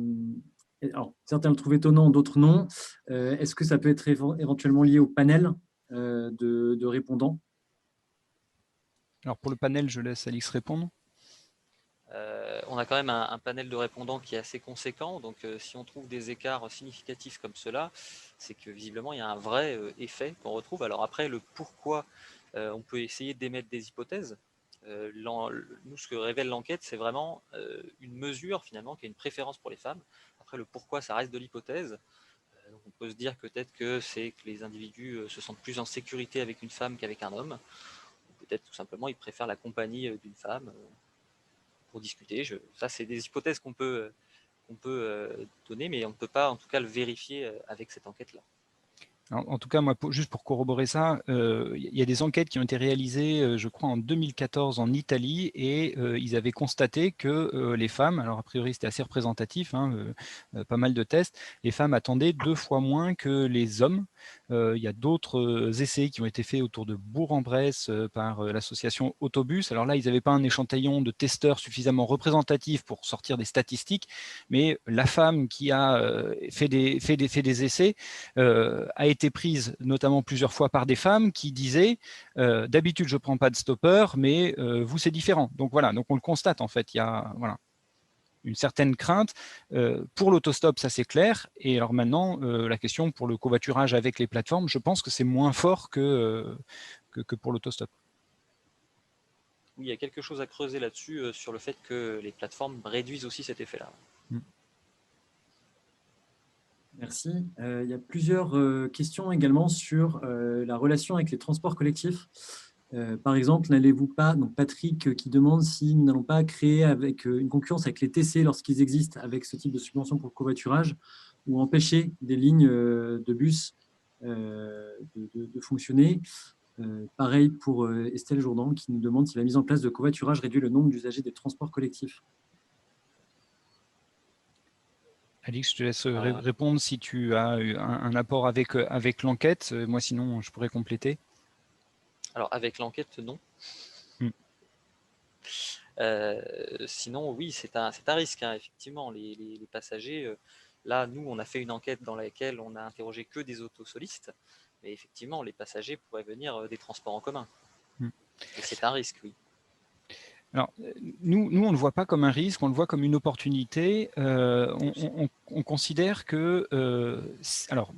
alors, certains le trouvent étonnant, d'autres non. Est-ce que ça peut être éventuellement lié au panel de répondants? Alors pour le panel, je laisse Alix répondre. On a quand même un panel de répondants qui est assez conséquent, donc si on trouve des écarts significatifs comme cela, c'est que visiblement il y a un vrai effet qu'on retrouve. Alors après, le pourquoi, on peut essayer d'émettre des hypothèses. Nous, ce que révèle l'enquête, c'est vraiment une mesure finalement qui a une préférence pour les femmes. Après, le pourquoi, ça reste de l'hypothèse. Donc on peut se dire peut-être que c'est que les individus se sentent plus en sécurité avec une femme qu'avec un homme. Ou peut-être tout simplement ils préfèrent la compagnie d'une femme pour discuter. Ça, c'est des hypothèses qu'on peut donner, mais on ne peut pas en tout cas le vérifier avec cette enquête-là. Alors, en tout cas, moi, juste pour corroborer ça, il y a des enquêtes qui ont été réalisées, je crois, en 2014 en Italie, et ils avaient constaté que les femmes, alors a priori c'était assez représentatif, hein, pas mal de tests, les femmes attendaient 2 fois moins que les hommes. Il y a d'autres essais qui ont été faits autour de Bourg-en-Bresse par l'association Autobus. Alors là, ils n'avaient pas un échantillon de testeurs suffisamment représentatif pour sortir des statistiques, mais la femme qui a fait des essais a été prise notamment plusieurs fois par des femmes qui disaient d'habitude je ne prends pas de stopper, mais vous c'est différent. Donc voilà, donc on le constate en fait, il y a voilà, une certaine crainte. Pour l'autostop, ça c'est clair. Et alors maintenant, la question pour le covoiturage avec les plateformes, je pense que c'est moins fort que pour l'autostop. Oui, il y a quelque chose à creuser là-dessus, sur le fait que les plateformes réduisent aussi cet effet-là. Merci. Il y a plusieurs questions également sur la relation avec les transports collectifs. Par exemple, n'allez-vous pas, donc Patrick qui demande si nous n'allons pas créer avec une concurrence avec les TC lorsqu'ils existent avec ce type de subvention pour le covoiturage, ou empêcher des lignes de bus de fonctionner. Pareil pour Estelle Jourdan qui nous demande si la mise en place de covoiturage réduit le nombre d'usagers des transports collectifs. Alix, je te laisse répondre si tu as eu un apport avec l'enquête. Moi, sinon, je pourrais compléter. Alors, avec l'enquête, non. Sinon, oui, c'est un risque, hein, effectivement. Les passagers, là, nous, on a fait une enquête dans laquelle on a interrogé que des autosolistes, mais effectivement, les passagers pourraient venir des transports en commun. Et c'est un risque, oui. Alors, nous, on ne le voit pas comme un risque, on le voit comme une opportunité. On considère que, alors,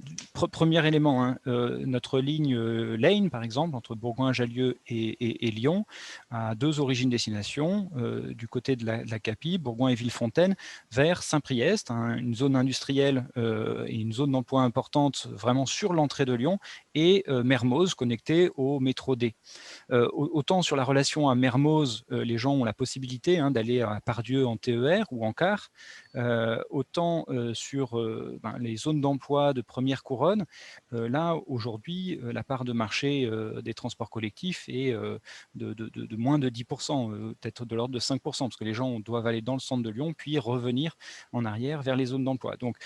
premier élément, hein, notre ligne Lane, par exemple, entre Bourgoin-Jallieu et Lyon, a 2 origines-destinations, du côté de la Capi, Bourgoin et Villefontaine, vers Saint-Priest, hein, une zone industrielle et une zone d'emploi importante vraiment sur l'entrée de Lyon, et Mermoz, connectée au métro D. Autant sur la relation à Mermoz, les gens ont la possibilité d'aller à Pardieu en TER ou en car, autant sur les zones d'emploi de première couronne, là aujourd'hui la part de marché des transports collectifs est de moins de 10%, peut-être de l'ordre de 5%, parce que les gens doivent aller dans le centre de Lyon puis revenir en arrière vers les zones d'emploi. Donc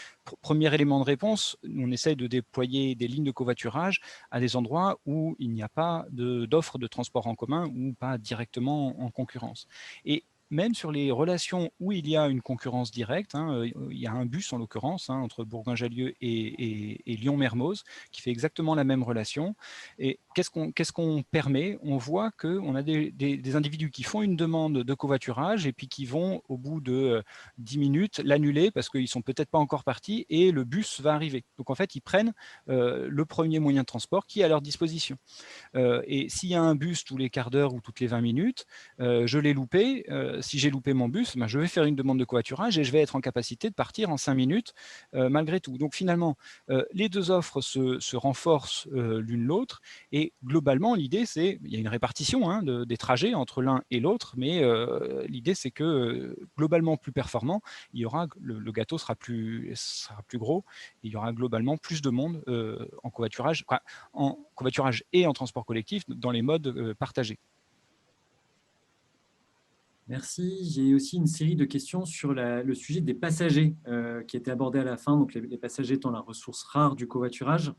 premier élément de réponse, on essaye de déployer des lignes de covoiturage à des endroits où il n'y a pas d'offre de transport en commun ou pas directement en concurrence. Et même sur les relations où il y a une concurrence directe, hein, il y a un bus en l'occurrence entre Bourgoin-Jallieu et Lyon-Mermoz qui fait exactement la même relation. Et qu'est-ce qu'on permet? On voit qu'on a des individus qui font une demande de covoiturage et puis qui vont au bout de 10 minutes l'annuler parce qu'ils ne sont peut-être pas encore partis et le bus va arriver. Donc en fait, ils prennent le premier moyen de transport qui est à leur disposition. Et s'il y a un bus tous les quarts d'heure ou toutes les 20 minutes, je l'ai loupé. Si j'ai loupé mon bus, je vais faire une demande de covoiturage et je vais être en capacité de partir en 5 minutes malgré tout. Donc finalement, les 2 offres se renforcent l'une l'autre et globalement, l'idée c'est, il y a une répartition des trajets entre l'un et l'autre, mais l'idée c'est que globalement plus performant, il y aura, le gâteau sera plus gros, et il y aura globalement plus de monde en covoiturage et en transport collectif dans les modes partagés. Merci. J'ai aussi une série de questions sur le sujet des passagers qui a été abordé à la fin, donc les passagers étant la ressource rare du covoiturage.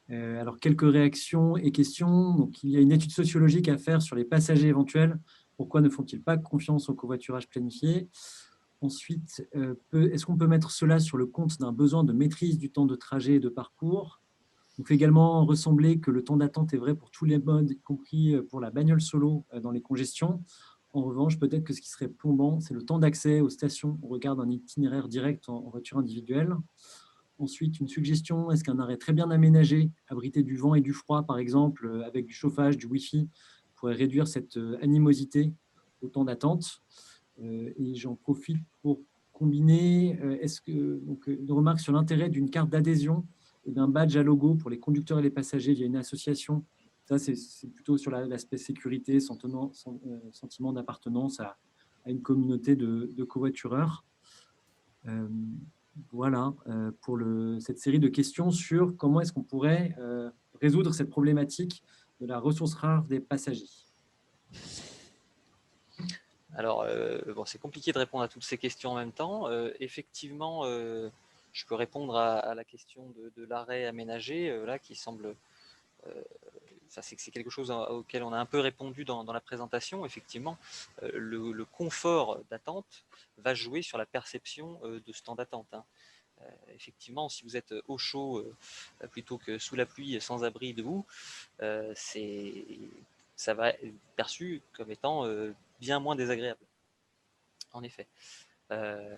Alors, quelques réactions et questions. Donc, il y a une étude sociologique à faire sur les passagers éventuels. Pourquoi ne font-ils pas confiance au covoiturage planifié? Ensuite, est-ce qu'on peut mettre cela sur le compte d'un besoin de maîtrise du temps de trajet et de parcours? On fait également ressembler que le temps d'attente est vrai pour tous les modes, y compris pour la bagnole solo dans les congestions. En revanche, peut-être que ce qui serait plombant, c'est le temps d'accès aux stations au regard d'un itinéraire direct en voiture individuelle. Ensuite, une suggestion, est-ce qu'un arrêt très bien aménagé, abrité du vent et du froid, par exemple, avec du chauffage, du Wi-Fi, pourrait réduire cette animosité au temps d'attente? Et j'en profite pour combiner une remarque sur l'intérêt d'une carte d'adhésion et d'un badge à logo pour les conducteurs et les passagers via une association. Ça, c'est plutôt sur l'aspect sécurité, sentiment d'appartenance à une communauté de covoitureurs. Voilà, pour cette série de questions sur comment est-ce qu'on pourrait résoudre cette problématique de la ressource rare des passagers. Alors, bon, c'est compliqué de répondre à toutes ces questions en même temps. Effectivement, je peux répondre à la question de l'arrêt aménagé, là, qui semble... ça, c'est quelque chose auquel on a un peu répondu dans la présentation. Effectivement, le confort d'attente va jouer sur la perception de ce temps d'attente, hein. Effectivement, si vous êtes au chaud plutôt que sous la pluie, sans abri de vous, ça va être perçu comme étant bien moins désagréable. En effet. Euh,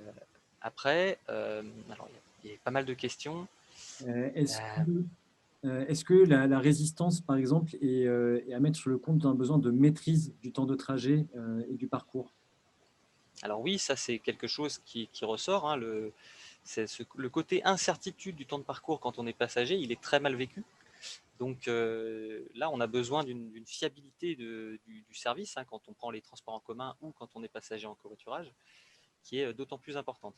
Après, alors il y a pas mal de questions. Est-ce que la résistance, par exemple, est à mettre sur le compte d'un besoin de maîtrise du temps de trajet et du parcours? Alors oui, ça c'est quelque chose qui ressort, hein, le côté incertitude du temps de parcours quand on est passager, il est très mal vécu. Donc là, on a besoin d'une fiabilité du service, hein, quand on prend les transports en commun ou quand on est passager en covoiturage, qui est d'autant plus importante.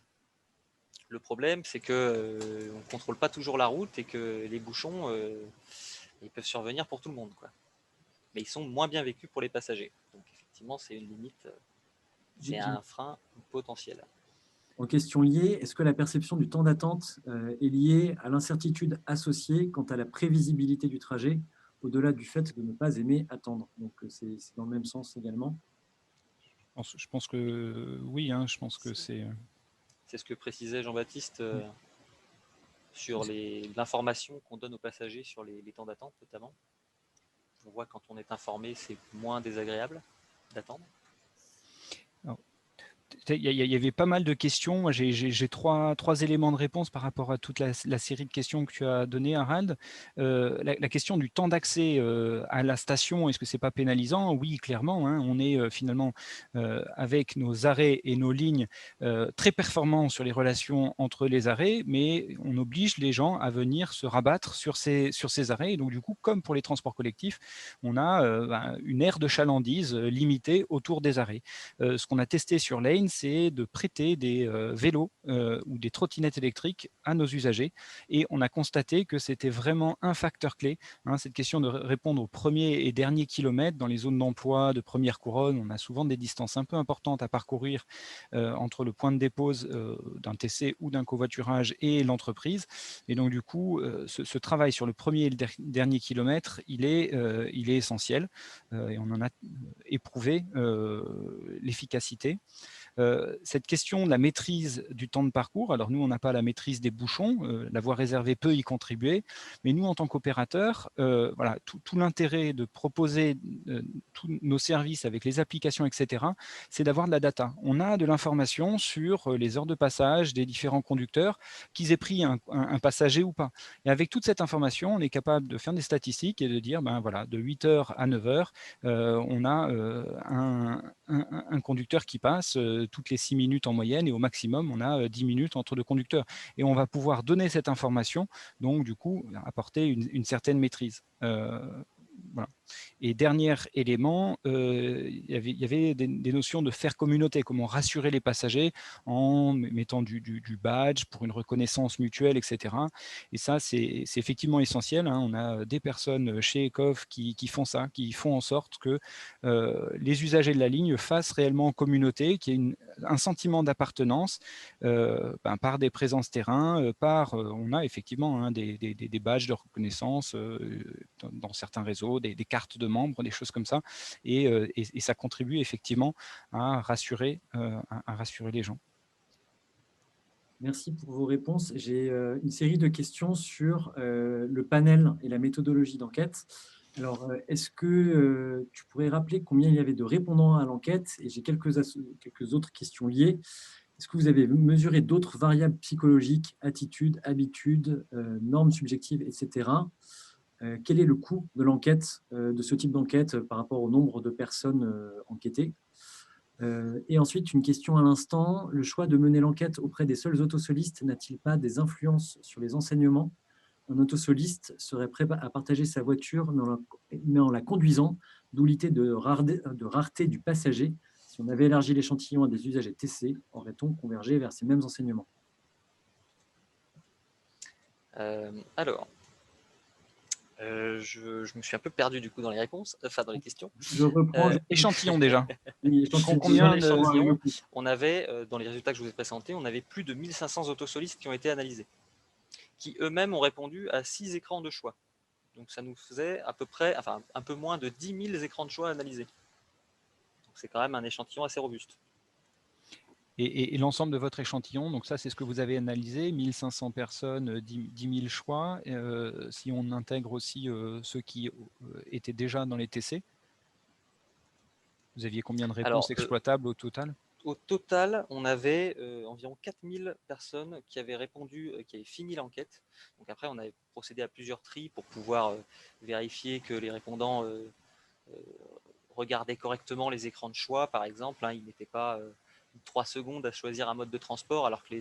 Le problème, c'est qu'on ne contrôle pas toujours la route et que les bouchons, ils peuvent survenir pour tout le monde, quoi. Mais ils sont moins bien vécus pour les passagers. Donc effectivement, c'est une limite, c'est un frein potentiel. En question liée, est-ce que la perception du temps d'attente est liée à l'incertitude associée quant à la prévisibilité du trajet, au-delà du fait de ne pas aimer attendre? Donc c'est dans le même sens également. Je pense que oui, hein, je pense que c'est... C'est ce que précisait Jean-Baptiste sur l'information qu'on donne aux passagers sur les temps d'attente notamment. On voit quand on est informé, c'est moins désagréable d'attendre. Il y avait pas mal de questions. J'ai trois éléments de réponse par rapport à toute la série de questions que tu as données, Harald. La question du temps d'accès à la station, est-ce que c'est pas pénalisant? Oui, clairement, hein, on est finalement avec nos arrêts et nos lignes très performants sur les relations entre les arrêts, mais on oblige les gens à venir se rabattre sur ces arrêts. Et donc du coup, comme pour les transports collectifs, on a une aire de chalandise limitée autour des arrêts. Ce qu'on a testé sur Lane, c'est de prêter des vélos ou des trottinettes électriques à nos usagers. Et on a constaté que c'était vraiment un facteur clé, hein, cette question de répondre aux premiers et derniers kilomètres dans les zones d'emploi de première couronne. On a souvent des distances un peu importantes à parcourir entre le point de dépose d'un TC ou d'un covoiturage et l'entreprise. Et donc, du coup, ce travail sur le premier et le dernier kilomètre, il est essentiel. Et on en a éprouvé l'efficacité. Cette question de la maîtrise du temps de parcours, alors nous, on n'a pas la maîtrise des bouchons, la voie réservée peut y contribuer, mais nous, en tant qu'opérateurs, voilà, tout l'intérêt de proposer tous nos services avec les applications, etc., c'est d'avoir de la data. On a de l'information sur les heures de passage des différents conducteurs, qu'ils aient pris un passager ou pas. Et avec toute cette information, on est capable de faire des statistiques et de dire, ben voilà, de 8h à 9h, on a un conducteur qui passe toutes les 6 minutes en moyenne, et au maximum, on a 10 minutes entre deux conducteurs. Et on va pouvoir donner cette information, donc du coup, apporter une certaine maîtrise. Voilà. Et dernier élément, il y avait des notions de faire communauté, comment rassurer les passagers en mettant du badge pour une reconnaissance mutuelle, etc. Et ça, c'est effectivement essentiel, hein. On a des personnes chez ECOV qui font ça, qui font en sorte que les usagers de la ligne fassent réellement communauté, qu'il y ait un sentiment d'appartenance par des présences terrain, on a effectivement, hein, des badges de reconnaissance dans certains réseaux, des cartes de membres, des choses comme ça, et ça contribue effectivement à rassurer les gens. Merci pour vos réponses. J'ai une série de questions sur le panel et la méthodologie d'enquête. Alors, est-ce que tu pourrais rappeler combien il y avait de répondants à l'enquête? Et j'ai quelques autres questions liées. Est-ce que vous avez mesuré d'autres variables psychologiques, attitudes, habitudes, normes subjectives, etc. Quel est le coût de l'enquête, de ce type d'enquête par rapport au nombre de personnes enquêtées? Et ensuite, une question à l'instant, le choix de mener l'enquête auprès des seuls autosolistes n'a-t-il pas des influences sur les enseignements? Un autosoliste serait prêt à partager sa voiture, mais en la conduisant, d'où l'idée de rareté du passager. Si on avait élargi l'échantillon à des usagers TC, aurait-on convergé vers ces mêmes enseignements? Alors, je me suis un peu perdu du coup dans les réponses, enfin dans les questions. Je reprends. Échantillon déjà. Oui, Combien d'échantillons on avait, dans les résultats que je vous ai présentés, on avait plus de 1500 autosolistes qui ont été analysés, qui eux-mêmes ont répondu à 6 écrans de choix. Donc ça nous faisait à peu près, enfin un peu moins de 10 000 écrans de choix analysés. Donc c'est quand même un échantillon assez robuste. Et l'ensemble de votre échantillon, donc ça c'est ce que vous avez analysé, 1500 personnes, 10 000 choix, si on intègre aussi ceux qui étaient déjà dans les TC, vous aviez combien de réponses exploitables au total? Au total, on avait environ 4000 personnes qui avaient répondu, qui avaient fini l'enquête. Donc après, on avait procédé à plusieurs tris pour pouvoir vérifier que les répondants regardaient correctement les écrans de choix, par exemple. Ils n'étaient pas 3 secondes à choisir un mode de transport, alors que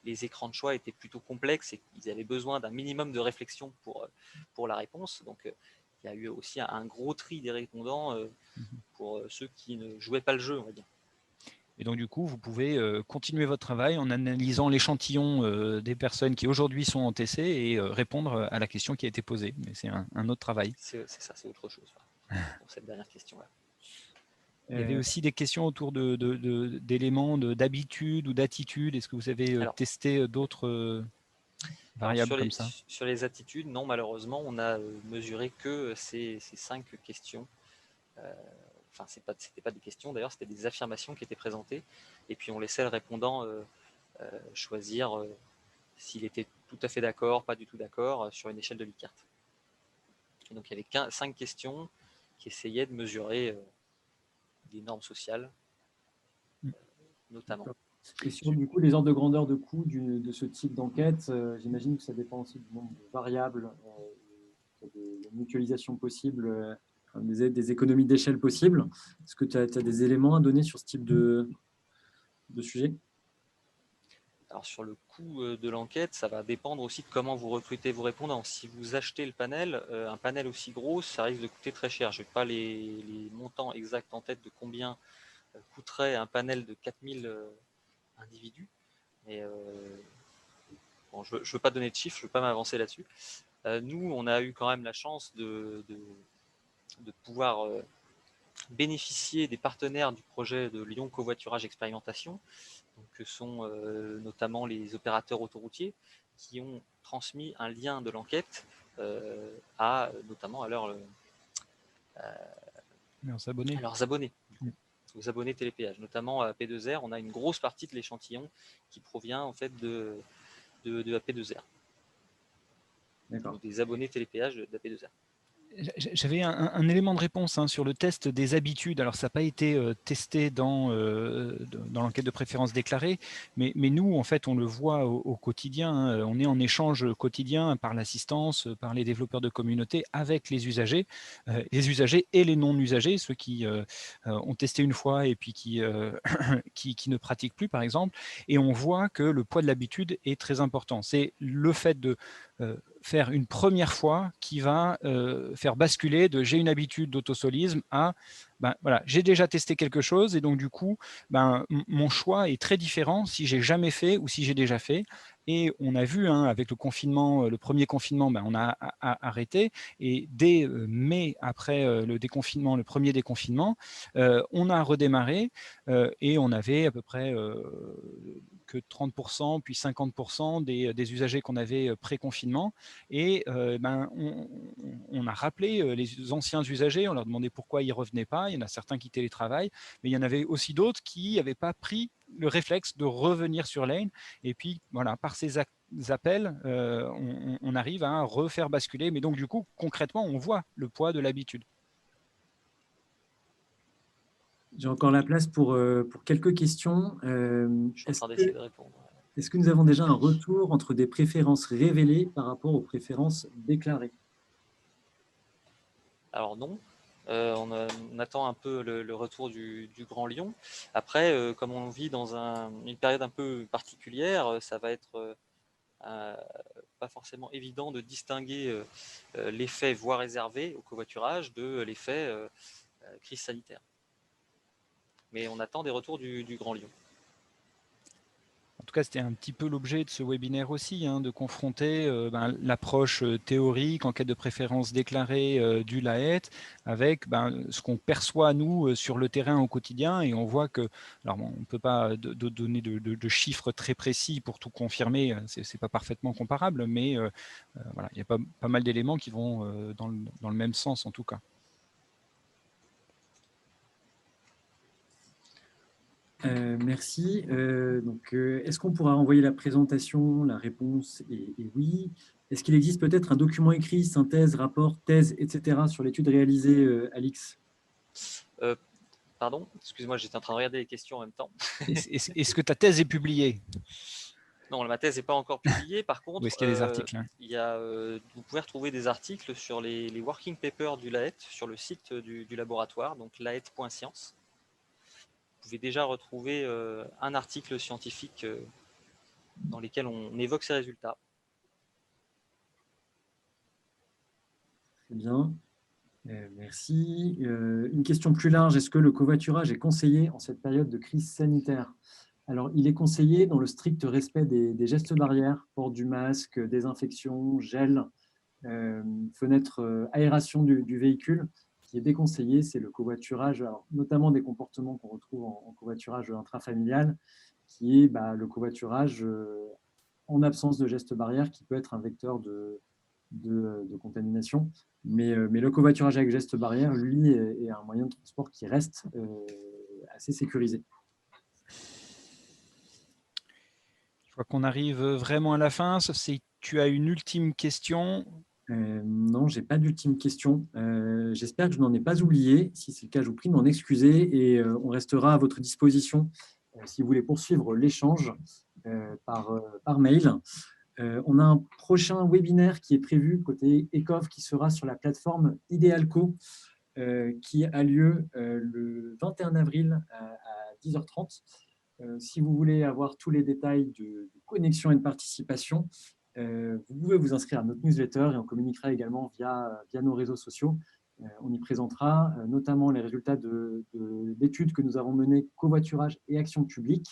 les écrans de choix étaient plutôt complexes et qu'ils avaient besoin d'un minimum de réflexion pour la réponse. Donc il y a eu aussi un gros tri des répondants pour ceux qui ne jouaient pas le jeu, on va dire. Et donc, du coup, vous pouvez continuer votre travail en analysant l'échantillon des personnes qui aujourd'hui sont en TC et répondre à la question qui a été posée. Mais c'est un autre travail. C'est ça, c'est autre chose pour cette dernière question-là. Il y avait aussi des questions autour d'éléments d'habitude ou d'attitude. Est-ce que vous avez testé d'autres variables comme ça? Sur les attitudes, non, malheureusement, on a mesuré que ces 5 questions. Enfin, c'était pas des questions d'ailleurs, c'était des affirmations qui étaient présentées. Et puis on laissait le répondant choisir s'il était tout à fait d'accord, pas du tout d'accord, sur une échelle de Likert. Et donc il y avait 5 questions qui essayaient de mesurer des normes sociales, notamment. Et sur du coup les ordres de grandeur de coût de ce type d'enquête, j'imagine que ça dépend aussi du nombre de variables, des mutualisations possibles, des économies d'échelle possibles. Est-ce que tu as des éléments à donner sur ce type de sujet? Alors sur le coût de l'enquête, ça va dépendre aussi de comment vous recrutez vos répondants. Si vous achetez le panel, un panel aussi gros, ça risque de coûter très cher. Je n'ai pas les montants exacts en tête de combien coûterait un panel de 4000 individus. Mais bon, je ne veux pas donner de chiffres, je ne veux pas m'avancer là-dessus. Nous, on a eu quand même la chance de pouvoir bénéficier des partenaires du projet de Lyon Covoiturage Expérimentation, donc, que sont notamment les opérateurs autoroutiers, qui ont transmis un lien de l'enquête notamment à leurs abonnés. Aux abonnés Télépéage, notamment à AP2R. On a une grosse partie de l'échantillon qui provient en fait de AP2R. Donc des abonnés Télépéage d'AP2R. J'avais un élément de réponse sur le test des habitudes. Alors, ça n'a pas été testé dans l'enquête de préférence déclarée, mais nous, en fait, on le voit au quotidien. On est en échange quotidien par l'assistance, par les développeurs de communauté avec les usagers et les non-usagers, ceux qui ont testé une fois et puis qui ne pratiquent plus, par exemple. Et on voit que le poids de l'habitude est très important. C'est le fait de faire une première fois qui va faire basculer de j'ai une habitude d'autosolisme à voilà, j'ai déjà testé quelque chose et donc du coup mon choix est très différent si j'ai jamais fait ou si j'ai déjà fait. Et on a vu avec le confinement, le premier confinement, on a arrêté et dès mai après le premier déconfinement, on a redémarré et on avait à peu près que 30%, puis 50% des usagers qu'on avait pré-confinement. Et on a rappelé les anciens usagers, on leur demandait pourquoi ils ne revenaient pas. Il y en a certains qui télétravaillent, mais il y en avait aussi d'autres qui n'avaient pas pris le réflexe de revenir sur Lane. Et puis, voilà, par ces appels, on arrive à refaire basculer. Mais donc, du coup, concrètement, on voit le poids de l'habitude. J'ai encore la place pour quelques questions. Je suis en train d'essayer de répondre. Est-ce que nous avons déjà un retour entre des préférences révélées par rapport aux préférences déclarées? Alors non. On attend un peu le retour du Grand Lyon. Après, comme on vit dans une période un peu particulière, ça va être pas forcément évident de distinguer l'effet voie réservée au covoiturage de l'effet crise sanitaire. Mais on attend des retours du Grand Lyon. En tout cas, c'était un petit peu l'objet de ce webinaire aussi, hein, de confronter l'approche théorique en quête de préférence déclarée du LAET avec ce qu'on perçoit, nous, sur le terrain au quotidien. Et on voit que, alors bon, on ne peut pas donner de chiffres très précis pour tout confirmer, c'est pas parfaitement comparable, mais voilà, il y a pas mal d'éléments qui vont dans le même sens en tout cas. Merci. Est-ce qu'on pourra envoyer la présentation? La réponse est oui. Est-ce qu'il existe peut-être un document écrit, synthèse, rapport, thèse, etc. sur l'étude réalisée, Alix? Pardon, excuse-moi, j'étais en train de regarder les questions en même temps. Est-ce que ta thèse est publiée? Non, ma thèse n'est pas encore publiée. Par contre, Où est-ce qu'il y a des articles, hein? Vous pouvez retrouver des articles sur les working papers du LAET sur le site du laboratoire, donc laet.science. Vous pouvez déjà retrouver un article scientifique dans lequel on évoque ces résultats. Très bien. Merci. Une question plus large, est-ce que le covoiturage est conseillé en cette période de crise sanitaire? Alors, il est conseillé dans le strict respect des gestes barrières, port du masque, désinfection, gel, fenêtre, aération du véhicule. Ce qui est déconseillé, c'est le covoiturage, alors, notamment des comportements qu'on retrouve en covoiturage intrafamilial, qui est le covoiturage en absence de gestes barrières, qui peut être un vecteur de contamination. Mais le covoiturage avec geste barrière, lui, est un moyen de transport qui reste assez sécurisé. Je vois qu'on arrive vraiment à la fin, sauf si tu as une ultime question. Non, je n'ai pas d'ultime question. J'espère que je n'en ai pas oublié. Si c'est le cas, je vous prie de m'en excuser et on restera à votre disposition si vous voulez poursuivre l'échange par mail. On a un prochain webinaire qui est prévu côté ECOV qui sera sur la plateforme Idealco qui a lieu le 21 avril à 10h30. Si vous voulez avoir tous les détails de connexion et de participation, vous pouvez vous inscrire à notre newsletter et on communiquera également via nos réseaux sociaux. On y présentera notamment les résultats d'études que nous avons menées covoiturage et action publique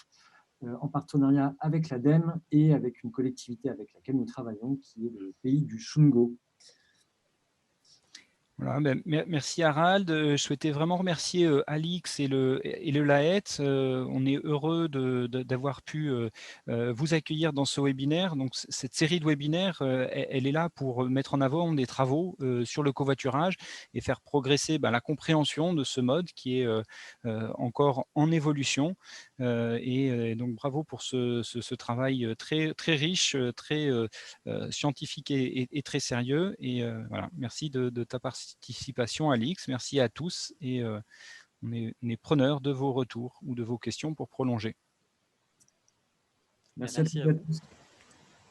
en partenariat avec l'ADEME et avec une collectivité avec laquelle nous travaillons qui est le pays du Shungo. Voilà, merci Harald. Je souhaitais vraiment remercier Alix et le LAET. On est heureux d'avoir pu vous accueillir dans ce webinaire. Donc, cette série de webinaires, elle est là pour mettre en avant des travaux sur le covoiturage et faire progresser la compréhension de ce mode qui est encore en évolution. Et donc, bravo pour ce travail très, très riche, très scientifique et très sérieux. Et voilà, merci de ta participation, Alix. Merci à tous et on est preneur de vos retours ou de vos questions pour prolonger. Merci à tous.